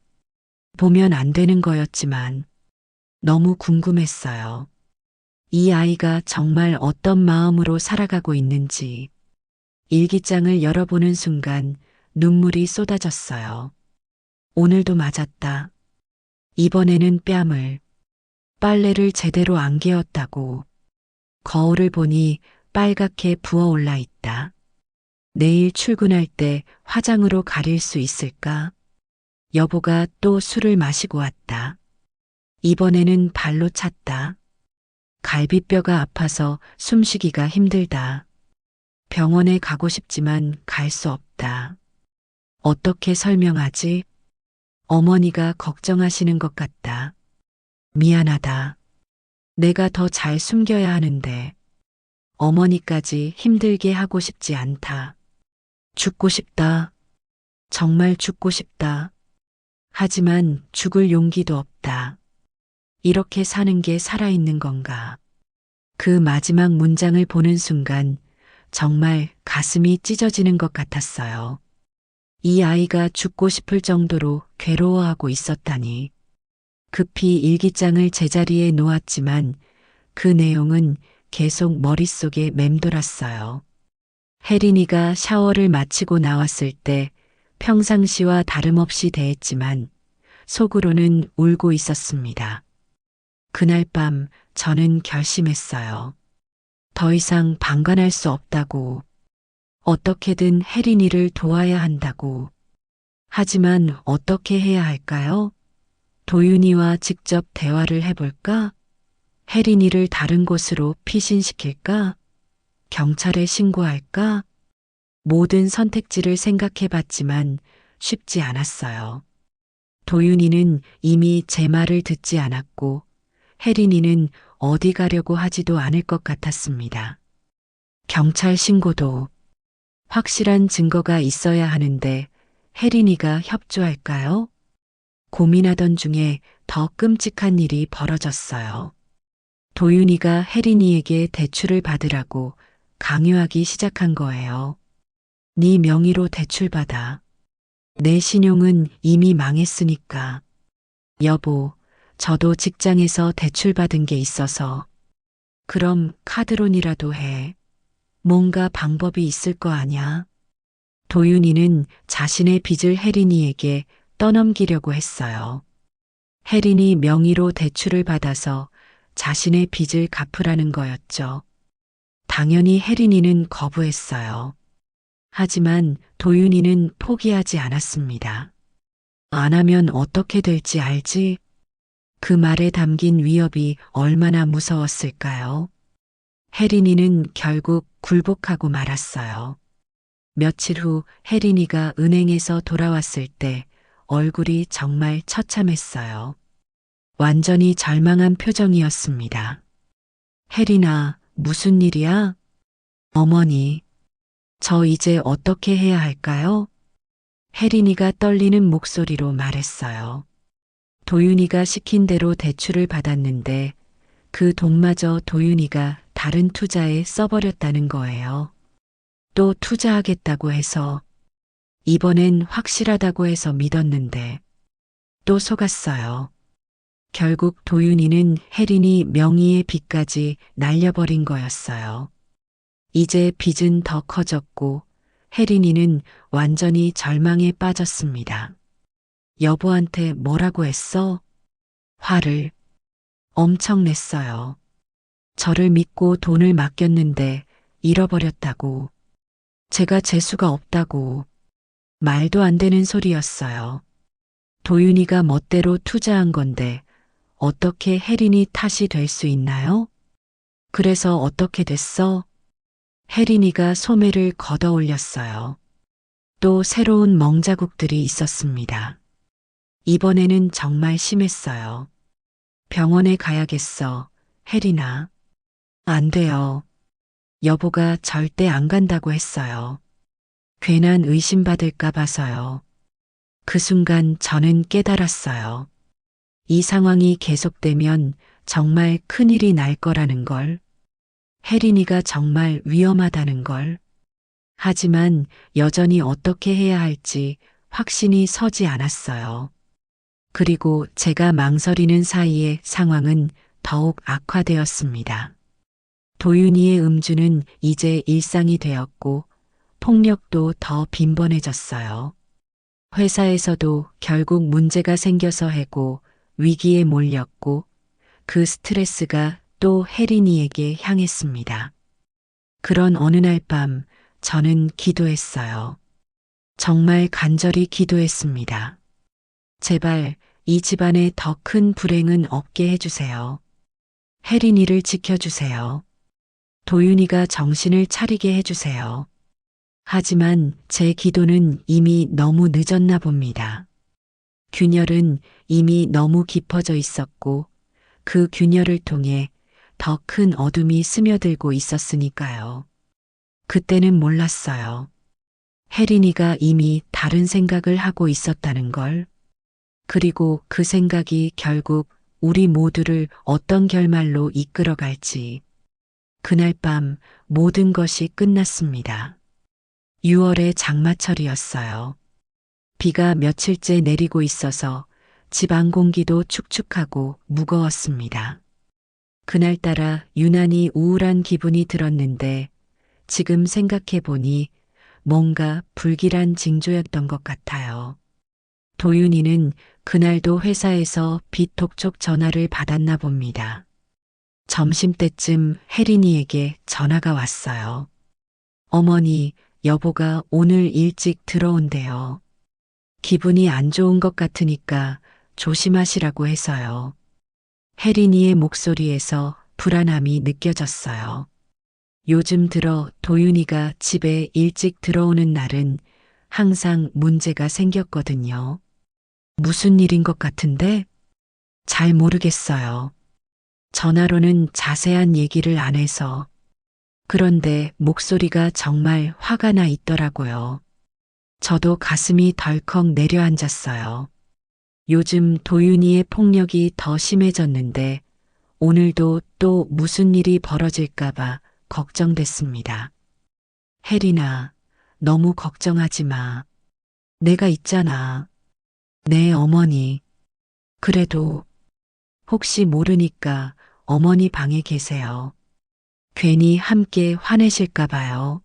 보면 안 되는 거였지만 너무 궁금했어요. 이 아이가 정말 어떤 마음으로 살아가고 있는지. 일기장을 열어보는 순간 눈물이 쏟아졌어요. 오늘도 맞았다. 이번에는 뺨을. 빨래를 제대로 안 개었다고. 거울을 보니 빨갛게 부어올라 있다. 내일 출근할 때 화장으로 가릴 수 있을까? 여보가 또 술을 마시고 왔다. 이번에는 발로 찼다. 갈비뼈가 아파서 숨쉬기가 힘들다. 병원에 가고 싶지만 갈 수 없다. 어떻게 설명하지? 어머니가 걱정하시는 것 같다. 미안하다. 내가 더 잘 숨겨야 하는데 어머니까지 힘들게 하고 싶지 않다. 죽고 싶다. 정말 죽고 싶다. 하지만 죽을 용기도 없다. 이렇게 사는 게 살아있는 건가? 그 마지막 문장을 보는 순간 정말 가슴이 찢어지는 것 같았어요. 이 아이가 죽고 싶을 정도로 괴로워하고 있었다니. 급히 일기장을 제자리에 놓았지만 그 내용은 계속 머릿속에 맴돌았어요. 혜린이가 샤워를 마치고 나왔을 때 평상시와 다름없이 대했지만 속으로는 울고 있었습니다. 그날 밤 저는 결심했어요. 더 이상 방관할 수 없다고. 어떻게든 혜린이를 도와야 한다고. 하지만 어떻게 해야 할까요? 도윤이와 직접 대화를 해볼까? 혜린이를 다른 곳으로 피신시킬까? 경찰에 신고할까? 모든 선택지를 생각해봤지만 쉽지 않았어요. 도윤이는 이미 제 말을 듣지 않았고 혜린이는 어디 가려고 하지도 않을 것 같았습니다. 경찰 신고도 확실한 증거가 있어야 하는데 혜린이가 협조할까요? 고민하던 중에 더 끔찍한 일이 벌어졌어요. 도윤이가 혜린이에게 대출을 받으라고 강요하기 시작한 거예요. 네 명의로 대출 받아. 내 신용은 이미 망했으니까. 여보, 저도 직장에서 대출 받은 게 있어서. 그럼 카드론이라도 해. 뭔가 방법이 있을 거 아냐? 도윤이는 자신의 빚을 혜린이에게 떠넘기려고 했어요. 혜린이 명의로 대출을 받아서 자신의 빚을 갚으라는 거였죠. 당연히 혜린이는 거부했어요. 하지만 도윤이는 포기하지 않았습니다. 안 하면 어떻게 될지 알지? 그 말에 담긴 위협이 얼마나 무서웠을까요? 혜린이는 결국 굴복하고 말았어요. 며칠 후 혜린이가 은행에서 돌아왔을 때 얼굴이 정말 처참했어요. 완전히 절망한 표정이었습니다. 혜린아, 무슨 일이야? 어머니, 저 이제 어떻게 해야 할까요? 혜린이가 떨리는 목소리로 말했어요. 도윤이가 시킨 대로 대출을 받았는데 그 돈마저 도윤이가 다른 투자에 써버렸다는 거예요. 또 투자하겠다고 해서 이번엔 확실하다고 해서 믿었는데 또 속았어요. 결국 도윤이는 혜린이 명의의 빚까지 날려버린 거였어요. 이제 빚은 더 커졌고 혜린이는 완전히 절망에 빠졌습니다. 여보한테 뭐라고 했어? 화를 엄청 냈어요. 저를 믿고 돈을 맡겼는데 잃어버렸다고. 제가 재수가 없다고. 말도 안 되는 소리였어요. 도윤이가 멋대로 투자한 건데 어떻게 혜린이 탓이 될 수 있나요? 그래서 어떻게 됐어? 혜린이가 소매를 걷어 올렸어요. 또 새로운 멍자국들이 있었습니다. 이번에는 정말 심했어요. 병원에 가야겠어, 혜린아. 안 돼요. 여보가 절대 안 간다고 했어요. 괜한 의심받을까 봐서요. 그 순간 저는 깨달았어요. 이 상황이 계속되면 정말 큰일이 날 거라는 걸. 혜린이가 정말 위험하다는 걸. 하지만 여전히 어떻게 해야 할지 확신이 서지 않았어요. 그리고 제가 망설이는 사이에 상황은 더욱 악화되었습니다. 도윤이의 음주는 이제 일상이 되었고 폭력도 더 빈번해졌어요. 회사에서도 결국 문제가 생겨서 해고 위기에 몰렸고 그 스트레스가 또 혜린이에게 향했습니다. 그런 어느 날 밤 저는 기도했어요. 정말 간절히 기도했습니다. 제발 이 집안에 더 큰 불행은 없게 해주세요. 혜린이를 지켜주세요. 도윤이가 정신을 차리게 해주세요. 하지만 제 기도는 이미 너무 늦었나 봅니다. 균열은 이미 너무 깊어져 있었고 그 균열을 통해 더 큰 어둠이 스며들고 있었으니까요. 그때는 몰랐어요. 혜린이가 이미 다른 생각을 하고 있었다는 걸. 그리고 그 생각이 결국 우리 모두를 어떤 결말로 이끌어갈지 그날 밤 모든 것이 끝났습니다. 6월의 장마철이었어요. 비가 며칠째 내리고 있어서 집 안 공기도 축축하고 무거웠습니다. 그날따라 유난히 우울한 기분이 들었는데 지금 생각해 보니 뭔가 불길한 징조였던 것 같아요. 도윤이는 그날도 회사에서 비톡촉 전화를 받았나 봅니다. 점심때쯤 혜린이에게 전화가 왔어요. 어머니, 여보가 오늘 일찍 들어온대요. 기분이 안 좋은 것 같으니까 조심하시라고 해서요. 혜린이의 목소리에서 불안함이 느껴졌어요. 요즘 들어 도윤이가 집에 일찍 들어오는 날은 항상 문제가 생겼거든요. 무슨 일인 것 같은데? 잘 모르겠어요. 전화로는 자세한 얘기를 안 해서. 그런데 목소리가 정말 화가 나 있더라고요. 저도 가슴이 덜컥 내려앉았어요. 요즘 도윤이의 폭력이 더 심해졌는데 오늘도 또 무슨 일이 벌어질까봐 걱정됐습니다. 혜린아, 너무 걱정하지 마. 내가 있잖아. 내 어머니. 그래도 혹시 모르니까 어머니 방에 계세요. 괜히 함께 화내실까 봐요.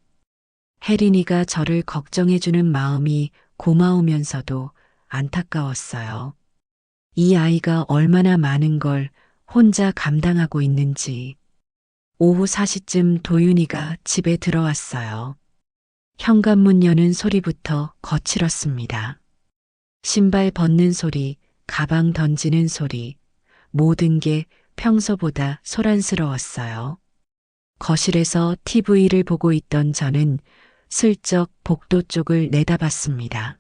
혜린이가 저를 걱정해주는 마음이 고마우면서도 안타까웠어요. 이 아이가 얼마나 많은 걸 혼자 감당하고 있는지. 오후 4시쯤 도윤이가 집에 들어왔어요. 현관문 여는 소리부터 거칠었습니다. 신발 벗는 소리, 가방 던지는 소리, 모든 게 평소보다 소란스러웠어요. 거실에서 TV를 보고 있던 저는 슬쩍 복도 쪽을 내다봤습니다.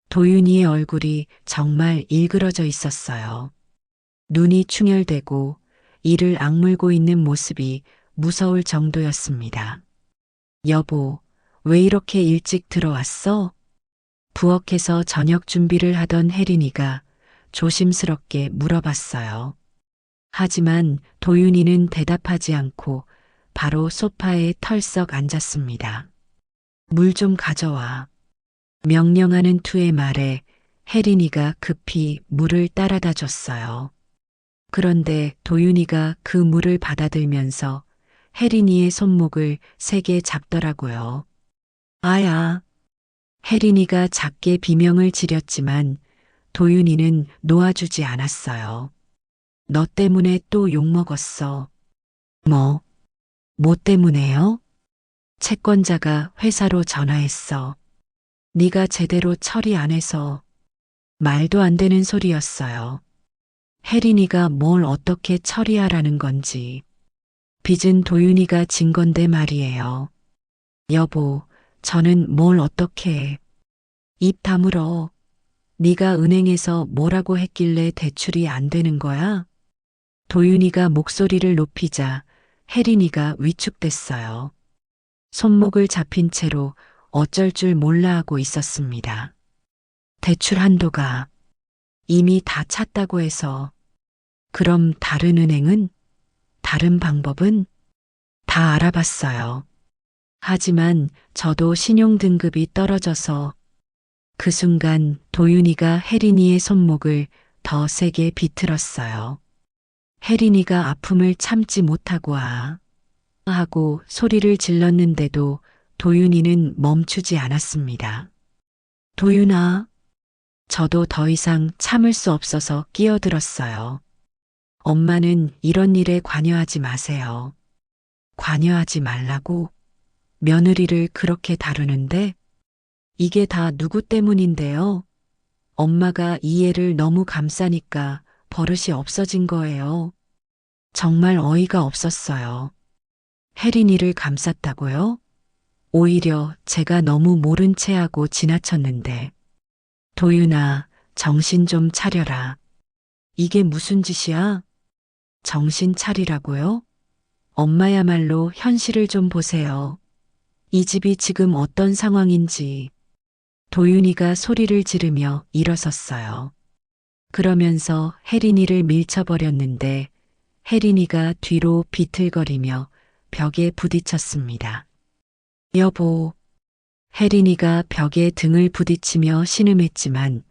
도윤이의 얼굴이 정말 일그러져 있었어요. 눈이 충혈되고 이를 악물고 있는 모습이 무서울 정도였습니다. 여보, 왜 이렇게 일찍 들어왔어? 부엌에서 저녁 준비를 하던 혜린이가 조심스럽게 물어봤어요. 하지만 도윤이는 대답하지 않고 바로 소파에 털썩 앉았습니다. 물 좀 가져와. 명령하는 투의 말에 혜린이가 급히 물을 따라다 줬어요. 그런데 도윤이가 그 물을 받아들면서 혜린이의 손목을 세게 잡더라고요. 아야. 혜린이가 작게 비명을 지렸지만 도윤이는 놓아주지 않았어요. 너 때문에 또 욕먹었어. 뭐 때문에요? 채권자가 회사로 전화했어. 네가 제대로 처리 안 해서. 말도 안 되는 소리였어요. 혜린이가 뭘 어떻게 처리하라는 건지. 빚은 도윤이가 진 건데 말이에요. 여보, 저는 뭘 어떻게 해. 입 다물어. 네가 은행에서 뭐라고 했길래 대출이 안 되는 거야? 도윤이가 목소리를 높이자 혜린이가 위축됐어요. 손목을 잡힌 채로 어쩔 줄 몰라 하고 있었습니다. 대출 한도가 이미 다 찼다고 해서. 그럼 다른 은행은? 다른 방법은? 다 알아봤어요. 하지만 저도 신용 등급이 떨어져서. 그 순간 도윤이가 혜린이의 손목을 더 세게 비틀었어요. 혜린이가 아픔을 참지 못하고 하고 소리를 질렀는데도 도윤이는 멈추지 않았습니다. 도윤아. 저도 더 이상 참을 수 없어서 끼어들었어요. 엄마는 이런 일에 관여하지 마세요. 관여하지 말라고? 며느리를 그렇게 다루는데? 이게 다 누구 때문인데요? 엄마가 이 애를 너무 감싸니까 버릇이 없어진 거예요. 정말 어이가 없었어요. 혜린이를 감쌌다고요? 오히려 제가 너무 모른 체하고 지나쳤는데. 도윤아, 정신 좀 차려라. 이게 무슨 짓이야? 정신 차리라고요? 엄마야말로 현실을 좀 보세요. 이 집이 지금 어떤 상황인지. 도윤이가 소리를 지르며 일어섰어요. 그러면서 혜린이를 밀쳐버렸는데 혜린이가 뒤로 비틀거리며 벽에 부딪혔습니다. 여보. 혜린이가 벽에 등을 부딪히며 신음했지만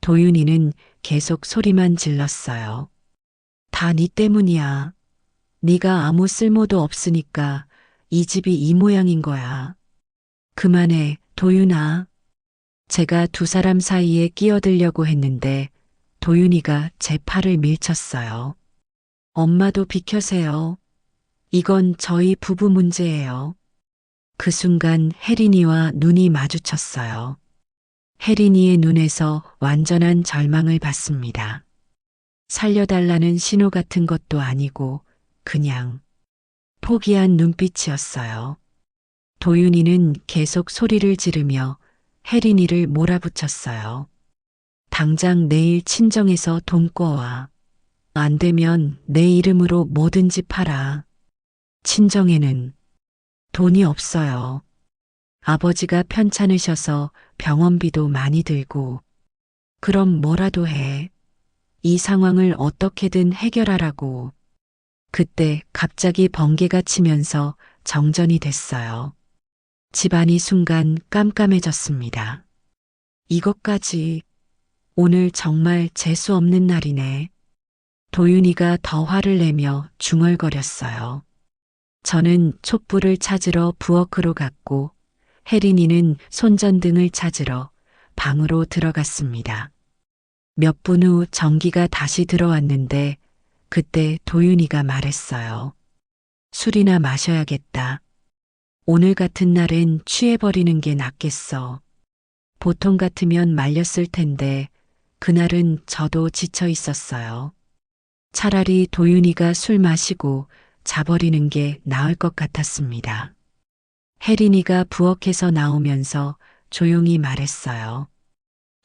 도윤이는 계속 소리만 질렀어요. 다 네 때문이야. 네가 아무 쓸모도 없으니까 이 집이 이 모양인 거야. 그만해, 도윤아. 제가 두 사람 사이에 끼어들려고 했는데 도윤이가 제 팔을 밀쳤어요. 엄마도 비켜세요. 이건 저희 부부 문제예요. 그 순간 혜린이와 눈이 마주쳤어요. 혜린이의 눈에서 완전한 절망을 봤습니다. 살려달라는 신호 같은 것도 아니고 그냥 포기한 눈빛이었어요. 도윤이는 계속 소리를 지르며 혜린이를 몰아붙였어요. 당장 내일 친정에서 돈 꿔와. 안 되면 내 이름으로 뭐든지 팔아. 친정에는 돈이 없어요. 아버지가 편찮으셔서 병원비도 많이 들고. 그럼 뭐라도 해. 이 상황을 어떻게든 해결하라고. 그때 갑자기 번개가 치면서 정전이 됐어요. 집안이 순간 깜깜해졌습니다. 이것까지 오늘 정말 재수 없는 날이네. 도윤이가 더 화를 내며 중얼거렸어요. 저는 촛불을 찾으러 부엌으로 갔고 혜린이는 손전등을 찾으러 방으로 들어갔습니다. 몇 분 후 전기가 다시 들어왔는데 그때 도윤이가 말했어요. 술이나 마셔야겠다. 오늘 같은 날엔 취해버리는 게 낫겠어. 보통 같으면 말렸을 텐데 그날은 저도 지쳐 있었어요. 차라리 도윤이가 술 마시고 자버리는 게 나을 것 같았습니다. 혜린이가 부엌에서 나오면서 조용히 말했어요.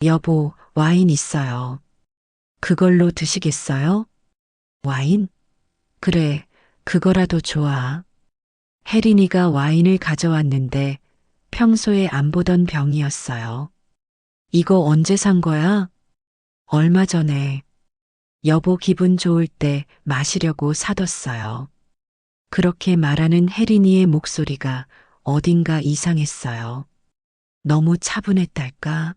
여보, 와인 있어요. 그걸로 드시겠어요? 와인? 그래, 그거라도 좋아. 혜린이가 와인을 가져왔는데 평소에 안 보던 병이었어요. 이거 언제 산 거야? 얼마 전에. 여보 기분 좋을 때 마시려고 사뒀어요. 그렇게 말하는 혜린이의 목소리가 어딘가 이상했어요. 너무 차분했달까?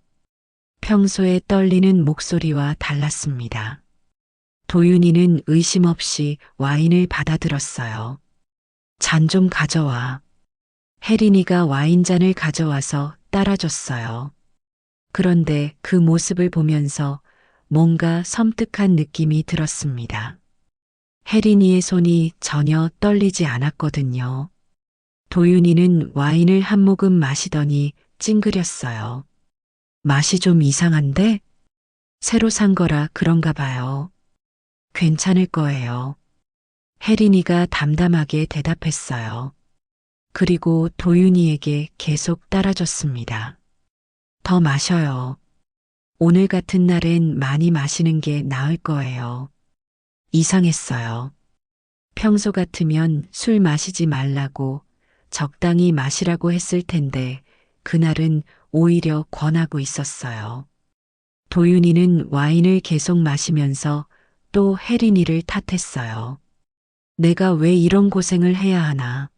평소에 떨리는 목소리와 달랐습니다. 도윤이는 의심 없이 와인을 받아들었어요. 잔 좀 가져와. 혜린이가 와인잔을 가져와서 따라줬어요. 그런데 그 모습을 보면서 뭔가 섬뜩한 느낌이 들었습니다. 혜린이의 손이 전혀 떨리지 않았거든요. 도윤이는 와인을 한 모금 마시더니 찡그렸어요. 맛이 좀 이상한데? 새로 산 거라 그런가 봐요. 괜찮을 거예요. 혜린이가 담담하게 대답했어요. 그리고 도윤이에게 계속 따라줬습니다. 더 마셔요. 오늘 같은 날엔 많이 마시는 게 나을 거예요. 이상했어요. 평소 같으면 술 마시지 말라고 적당히 마시라고 했을 텐데 그날은 오히려 권하고 있었어요. 도윤이는 와인을 계속 마시면서 또 혜린이를 탓했어요. 내가 왜 이런 고생을 해야 하나.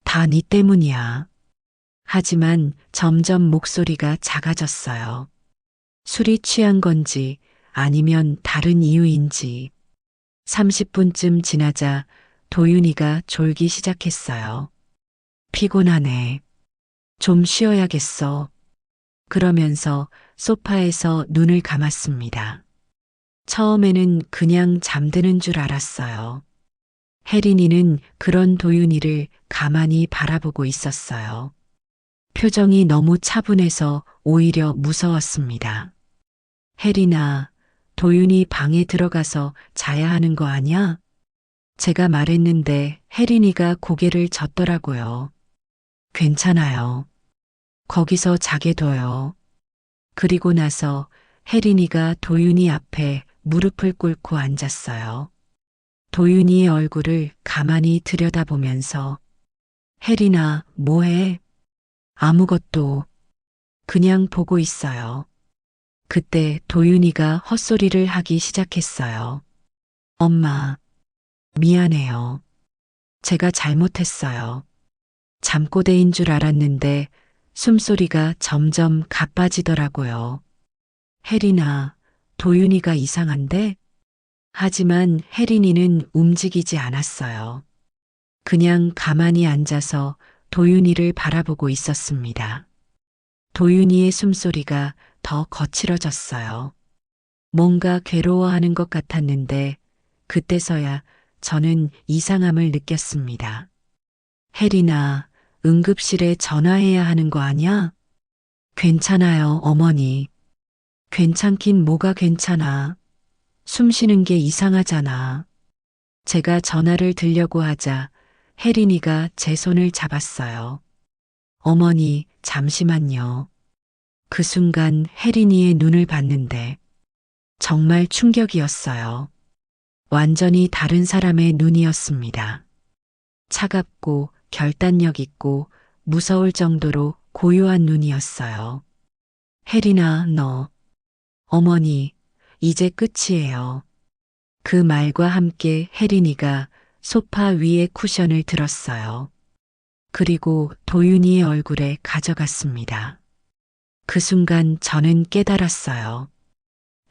다 네 때문이야. 하지만 점점 목소리가 작아졌어요. 술이 취한 건지 아니면 다른 이유인지. 30분쯤 지나자 도윤이가 졸기 시작했어요. 피곤하네. 좀 쉬어야겠어. 그러면서 소파에서 눈을 감았습니다. 처음에는 그냥 잠드는 줄 알았어요. 혜린이는 그런 도윤이를 가만히 바라보고 있었어요. 표정이 너무 차분해서 오히려 무서웠습니다. 혜린아, 도윤이 방에 들어가서 자야 하는 거 아냐? 제가 말했는데 혜린이가 고개를 젓더라고요. 괜찮아요. 거기서 자게 둬요. 그리고 나서 혜린이가 도윤이 앞에 무릎을 꿇고 앉았어요. 도윤이의 얼굴을 가만히 들여다보면서 혜린아, 뭐해? 아무것도. 그냥 보고 있어요. 그때 도윤이가 헛소리를 하기 시작했어요. 엄마, 미안해요. 제가 잘못했어요. 잠꼬대인 줄 알았는데 숨소리가 점점 가빠지더라고요. 혜린아, 도윤이가 이상한데? 하지만 혜린이는 움직이지 않았어요. 그냥 가만히 앉아서 도윤이를 바라보고 있었습니다. 도윤이의 숨소리가 더 거칠어졌어요. 뭔가 괴로워하는 것 같았는데 그때서야 저는 이상함을 느꼈습니다. 혜린아, 응급실에 전화해야 하는 거 아냐? 괜찮아요, 어머니. 괜찮긴 뭐가 괜찮아. 숨 쉬는 게 이상하잖아. 제가 전화를 들려고 하자 혜린이가 제 손을 잡았어요. 어머니, 잠시만요. 그 순간 혜린이의 눈을 봤는데 정말 충격이었어요. 완전히 다른 사람의 눈이었습니다. 차갑고 결단력 있고 무서울 정도로 고요한 눈이었어요. 혜린아, 너. 어머니, 이제 끝이에요. 그 말과 함께 혜린이가 소파 위에 쿠션을 들었어요. 그리고 도윤이의 얼굴에 가져갔습니다. 그 순간 저는 깨달았어요.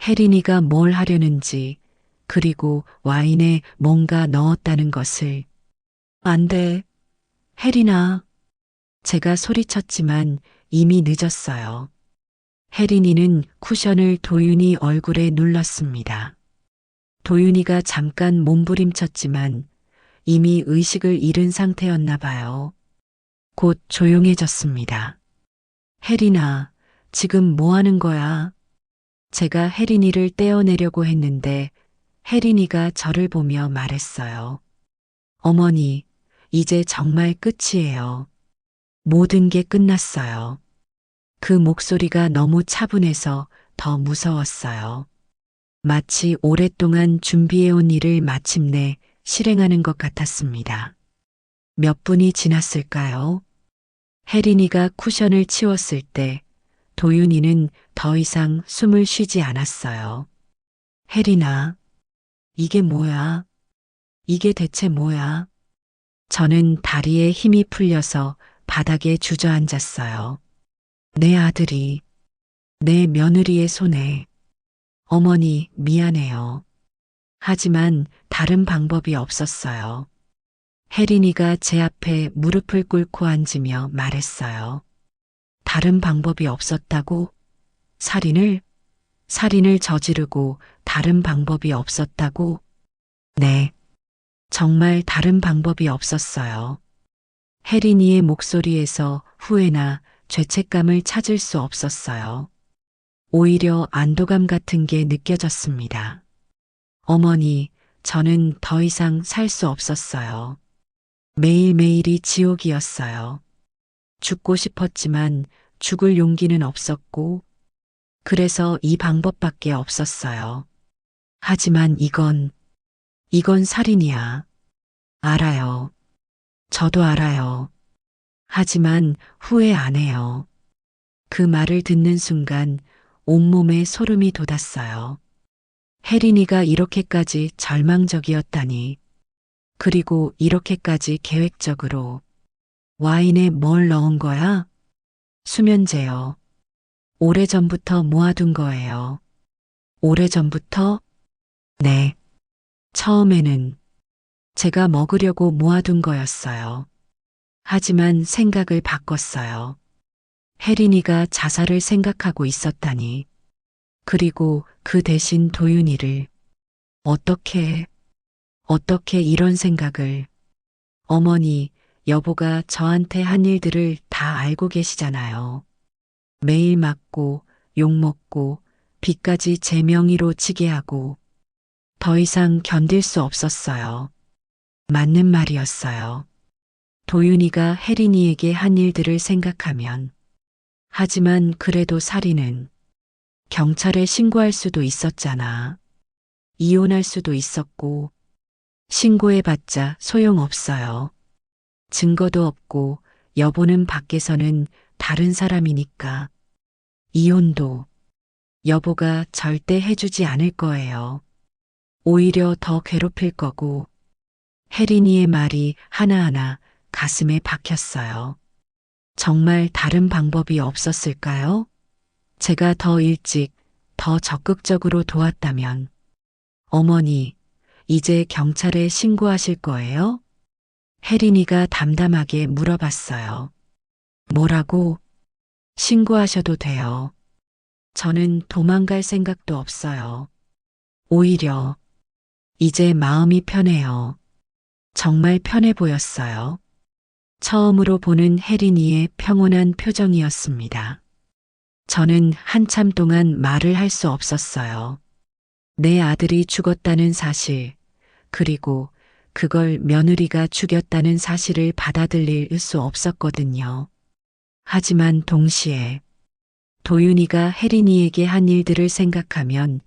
혜린이가 뭘 하려는지, 그리고 와인에 뭔가 넣었다는 것을. 안 돼. 혜린아. 제가 소리쳤지만 이미 늦었어요. 혜린이는 쿠션을 도윤이 얼굴에 눌렀습니다. 도윤이가 잠깐 몸부림쳤지만 이미 의식을 잃은 상태였나 봐요. 곧 조용해졌습니다. 혜린아, 지금 뭐 하는 거야? 제가 혜린이를 떼어내려고 했는데 혜린이가 저를 보며 말했어요. 어머니, 이제 정말 끝이에요. 모든 게 끝났어요. 그 목소리가 너무 차분해서 더 무서웠어요. 마치 오랫동안 준비해온 일을 마침내 실행하는 것 같았습니다. 몇 분이 지났을까요? 혜린이가 쿠션을 치웠을 때 도윤이는 더 이상 숨을 쉬지 않았어요. 혜린아, 이게 뭐야? 이게 대체 뭐야? 저는 다리에 힘이 풀려서 바닥에 주저앉았어요. 내 아들이, 내 며느리의 손에. 어머니, 미안해요. 하지만 다른 방법이 없었어요. 혜린이가 제 앞에 무릎을 꿇고 앉으며 말했어요. 다른 방법이 없었다고? 살인을 저지르고 다른 방법이 없었다고? 네. 정말 다른 방법이 없었어요. 혜린이의 목소리에서 후회나 죄책감을 찾을 수 없었어요. 오히려 안도감 같은 게 느껴졌습니다. 어머니, 저는 더 이상 살 수 없었어요. 매일매일이 지옥이었어요. 죽고 싶었지만 죽을 용기는 없었고, 그래서 이 방법밖에 없었어요. 하지만 이건 살인이야. 알아요. 저도 알아요. 하지만 후회 안 해요. 그 말을 듣는 순간 온몸에 소름이 돋았어요. 혜린이가 이렇게까지 절망적이었다니. 그리고 이렇게까지 계획적으로. 와인에 뭘 넣은 거야? 수면제요. 오래전부터 모아둔 거예요. 오래전부터? 네. 처음에는 제가 먹으려고 모아둔 거였어요. 하지만 생각을 바꿨어요. 혜린이가 자살을 생각하고 있었다니. 그리고 그 대신 도윤이를. 어떻게 이런 생각을. 어머니, 여보가 저한테 한 일들을 다 알고 계시잖아요. 매일 맞고, 욕먹고, 빚까지 제 명의로 지게 하고, 더 이상 견딜 수 없었어요. 맞는 말이었어요. 도윤이가 혜린이에게 한 일들을 생각하면. 하지만 그래도 살인은 경찰에 신고할 수도 있었잖아. 이혼할 수도 있었고, 신고해봤자 소용없어요. 증거도 없고, 여보는 밖에서는 다른 사람이니까. 이혼도 여보가 절대 해주지 않을 거예요. 오히려 더 괴롭힐 거고. 혜린이의 말이 하나하나 가슴에 박혔어요. 정말 다른 방법이 없었을까요? 제가 더 일찍, 더 적극적으로 도왔다면. 어머니, 이제 경찰에 신고하실 거예요? 혜린이가 담담하게 물어봤어요. 뭐라고? 신고하셔도 돼요. 저는 도망갈 생각도 없어요. 오히려, 이제 마음이 편해요. 정말 편해 보였어요. 처음으로 보는 혜린이의 평온한 표정이었습니다. 저는 한참 동안 말을 할 수 없었어요. 내 아들이 죽었다는 사실, 그리고 그걸 며느리가 죽였다는 사실을 받아들일 수 없었거든요. 하지만 동시에 도윤이가 혜린이에게 한 일들을 생각하면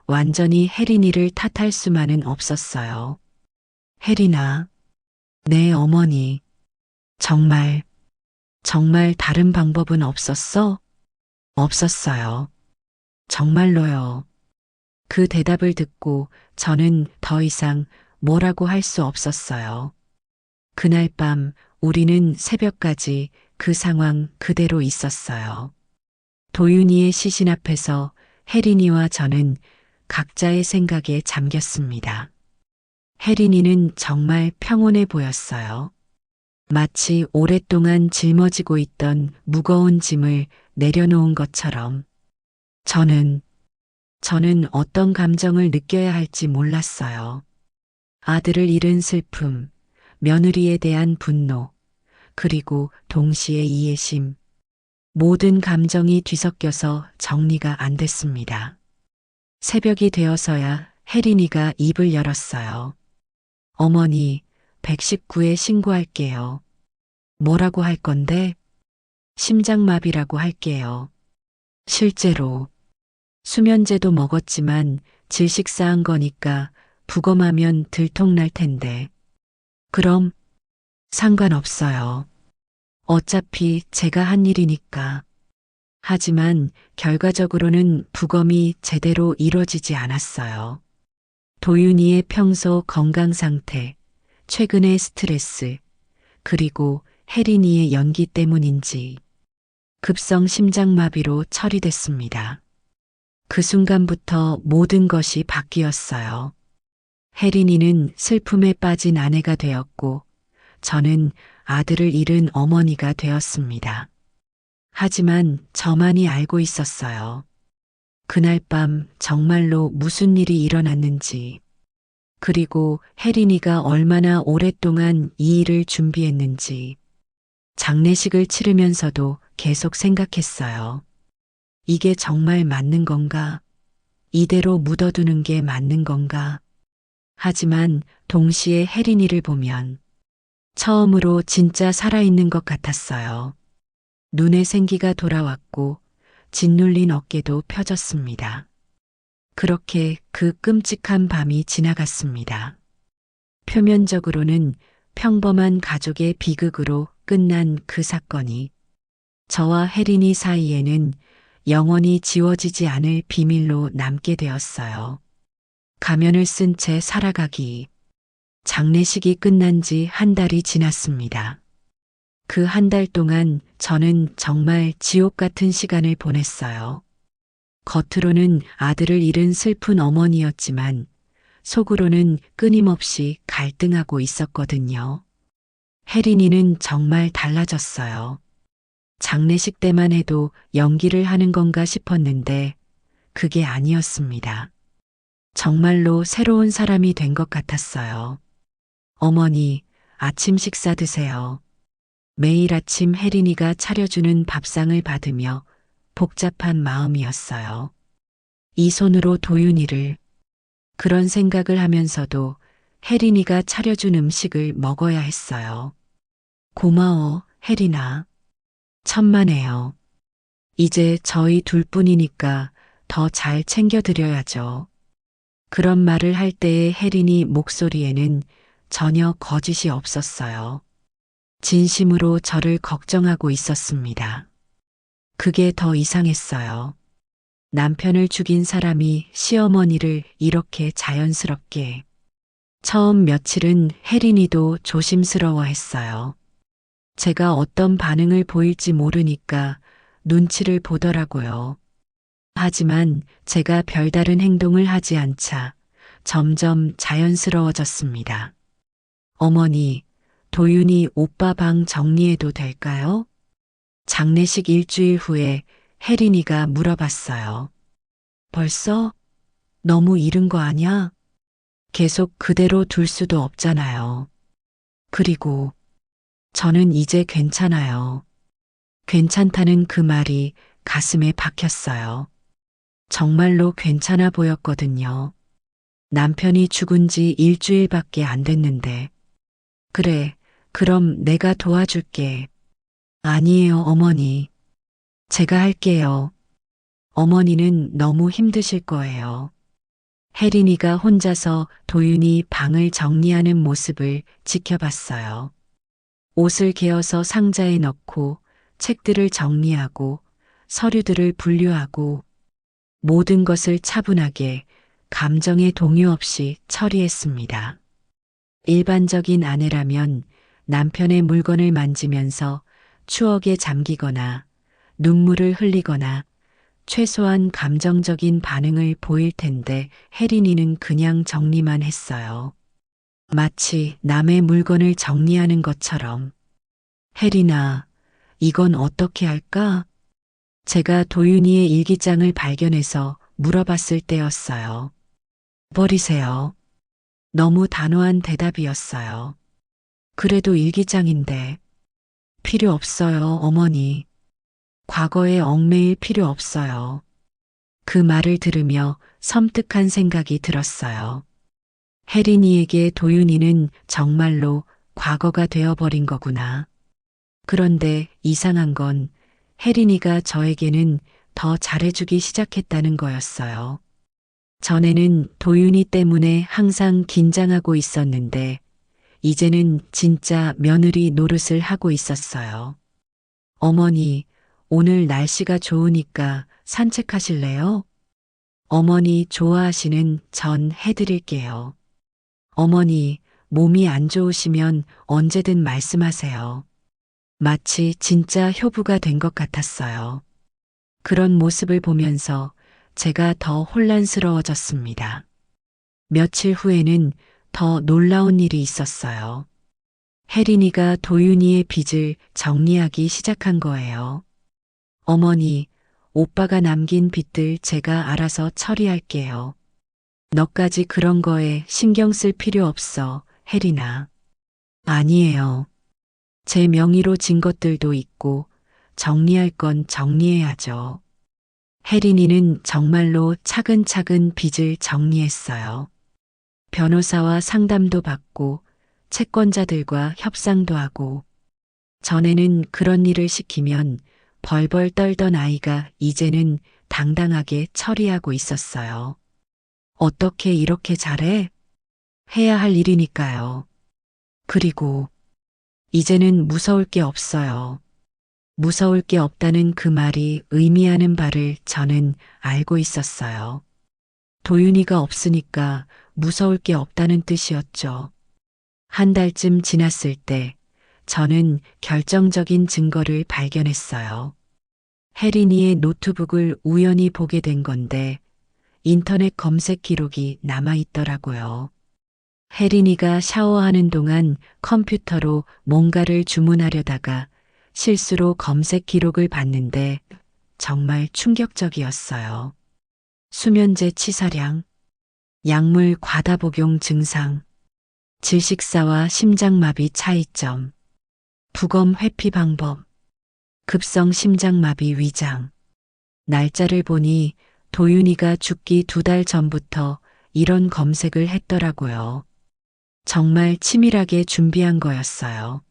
완전히 혜린이를 탓할 수만은 없었어요. 혜린아, 내 어머니, 정말, 정말 다른 방법은 없었어? 없었어요. 정말로요. 그 대답을 듣고 저는 더 이상 뭐라고 할 수 없었어요. 그날 밤 우리는 새벽까지 그 상황 그대로 있었어요. 도윤이의 시신 앞에서 혜린이와 저는 각자의 생각에 잠겼습니다. 혜린이는 정말 평온해 보였어요. 마치 오랫동안 짊어지고 있던 무거운 짐을 내려놓은 것처럼. 저는 어떤 감정을 느껴야 할지 몰랐어요. 아들을 잃은 슬픔, 며느리에 대한 분노, 그리고 동시에 이해심. 모든 감정이 뒤섞여서 정리가 안 됐습니다. 새벽이 되어서야 혜린이가 입을 열었어요. 어머니, 119에 신고할게요. 뭐라고 할 건데? 심장마비라고 할게요. 실제로 수면제도 먹었지만 질식사한 거니까 부검하면 들통날 텐데. 그럼 상관없어요. 어차피 제가 한 일이니까. 하지만 결과적으로는 부검이 제대로 이뤄지지 않았어요. 도윤이의 평소 건강 상태, 최근의 스트레스, 그리고 혜린이의 연기 때문인지 급성 심장마비로 처리됐습니다. 그 순간부터 모든 것이 바뀌었어요. 혜린이는 슬픔에 빠진 아내가 되었고 저는 아들을 잃은 어머니가 되었습니다. 하지만 저만이 알고 있었어요. 그날 밤 정말로 무슨 일이 일어났는지, 그리고 혜린이가 얼마나 오랫동안 이 일을 준비했는지, 장례식을 치르면서도 계속 생각했어요. 이게 정말 맞는 건가? 이대로 묻어두는 게 맞는 건가? 하지만 동시에 혜린이를 보면 처음으로 진짜 살아있는 것 같았어요. 눈에 생기가 돌아왔고 짓눌린 어깨도 펴졌습니다. 그렇게 그 끔찍한 밤이 지나갔습니다. 표면적으로는 평범한 가족의 비극으로 끝난 그 사건이 저와 혜린이 사이에는 영원히 지워지지 않을 비밀로 남게 되었어요. 가면을 쓴 채 살아가기. 장례식이 끝난 지 한 달이 지났습니다. 그 한 달 동안 저는 정말 지옥 같은 시간을 보냈어요. 겉으로는 아들을 잃은 슬픈 어머니였지만 속으로는 끊임없이 갈등하고 있었거든요. 혜린이는 정말 달라졌어요. 장례식 때만 해도 연기를 하는 건가 싶었는데 그게 아니었습니다. 정말로 새로운 사람이 된 것 같았어요. 어머니, 아침 식사 드세요. 매일 아침 혜린이가 차려주는 밥상을 받으며 복잡한 마음이었어요. 이 손으로 도윤이를, 그런 생각을 하면서도 혜린이가 차려준 음식을 먹어야 했어요. 고마워, 혜린아. 천만에요. 이제 저희 둘뿐이니까 더 잘 챙겨드려야죠. 그런 말을 할 때의 혜린이 목소리에는 전혀 거짓이 없었어요. 진심으로 저를 걱정하고 있었습니다. 그게 더 이상했어요. 남편을 죽인 사람이 시어머니를 이렇게 자연스럽게 처음 며칠은 혜린이도 조심스러워했어요. 제가 어떤 반응을 보일지 모르니까 눈치를 보더라고요. 하지만 제가 별다른 행동을 하지 않자 점점 자연스러워졌습니다. 어머니, 도윤이 오빠 방 정리해도 될까요? 장례식 일주일 후에 혜린이가 물어봤어요. 벌써? 너무 이른 거 아냐? 계속 그대로 둘 수도 없잖아요. 그리고 저는 이제 괜찮아요. 괜찮다는 그 말이 가슴에 박혔어요. 정말로 괜찮아 보였거든요. 남편이 죽은 지 일주일밖에 안 됐는데. 그래, 그럼 내가 도와줄게. 아니에요, 어머니. 제가 할게요. 어머니는 너무 힘드실 거예요. 혜린이가 혼자서 도윤이 방을 정리하는 모습을 지켜봤어요. 옷을 개어서 상자에 넣고 책들을 정리하고 서류들을 분류하고 모든 것을 차분하게 감정의 동요 없이 처리했습니다. 일반적인 아내라면 남편의 물건을 만지면서 추억에 잠기거나 눈물을 흘리거나 최소한 감정적인 반응을 보일 텐데 혜린이는 그냥 정리만 했어요. 마치 남의 물건을 정리하는 것처럼. 혜린아, 이건 어떻게 할까? 제가 도윤이의 일기장을 발견해서 물어봤을 때였어요. 버리세요. 너무 단호한 대답이었어요. 그래도 일기장인데. 필요 없어요, 어머니. 과거에 얽매일 필요 없어요. 그 말을 들으며 섬뜩한 생각이 들었어요. 혜린이에게 도윤이는 정말로 과거가 되어버린 거구나. 그런데 이상한 건 혜린이가 저에게는 더 잘해주기 시작했다는 거였어요. 전에는 도윤이 때문에 항상 긴장하고 있었는데 이제는 진짜 며느리 노릇을 하고 있었어요. 어머니, 오늘 날씨가 좋으니까 산책하실래요? 어머니 좋아하시는 전 해드릴게요. 어머니, 몸이 안 좋으시면 언제든 말씀하세요. 마치 진짜 효부가 된 것 같았어요. 그런 모습을 보면서 제가 더 혼란스러워졌습니다. 며칠 후에는 더 놀라운 일이 있었어요. 혜린이가 도윤이의 빚을 정리하기 시작한 거예요. 어머니, 오빠가 남긴 빚들 제가 알아서 처리할게요. 너까지 그런 거에 신경 쓸 필요 없어, 혜린아. 아니에요. 제 명의로 진 것들도 있고 정리할 건 정리해야죠. 혜린이는 정말로 차근차근 빚을 정리했어요. 변호사와 상담도 받고 채권자들과 협상도 하고 전에는 그런 일을 시키면 벌벌 떨던 아이가 이제는 당당하게 처리하고 있었어요. 어떻게 이렇게 잘해? 해야 할 일이니까요. 그리고 이제는 무서울 게 없어요. 무서울 게 없다는 그 말이 의미하는 바를 저는 알고 있었어요. 도윤이가 없으니까 무서울 게 없다는 뜻이었죠. 한 달쯤 지났을 때 저는 결정적인 증거를 발견했어요. 혜린이의 노트북을 우연히 보게 된 건데 인터넷 검색 기록이 남아 있더라고요. 혜린이가 샤워하는 동안 컴퓨터로 뭔가를 주문하려다가 실수로 검색 기록을 봤는데 정말 충격적이었어요. 수면제 치사량, 약물 과다 복용 증상, 질식사와 심장마비 차이점, 부검 회피 방법, 급성 심장마비 위장. 날짜를 보니 도윤이가 죽기 2달 전부터 이런 검색을 했더라고요. 정말 치밀하게 준비한 거였어요.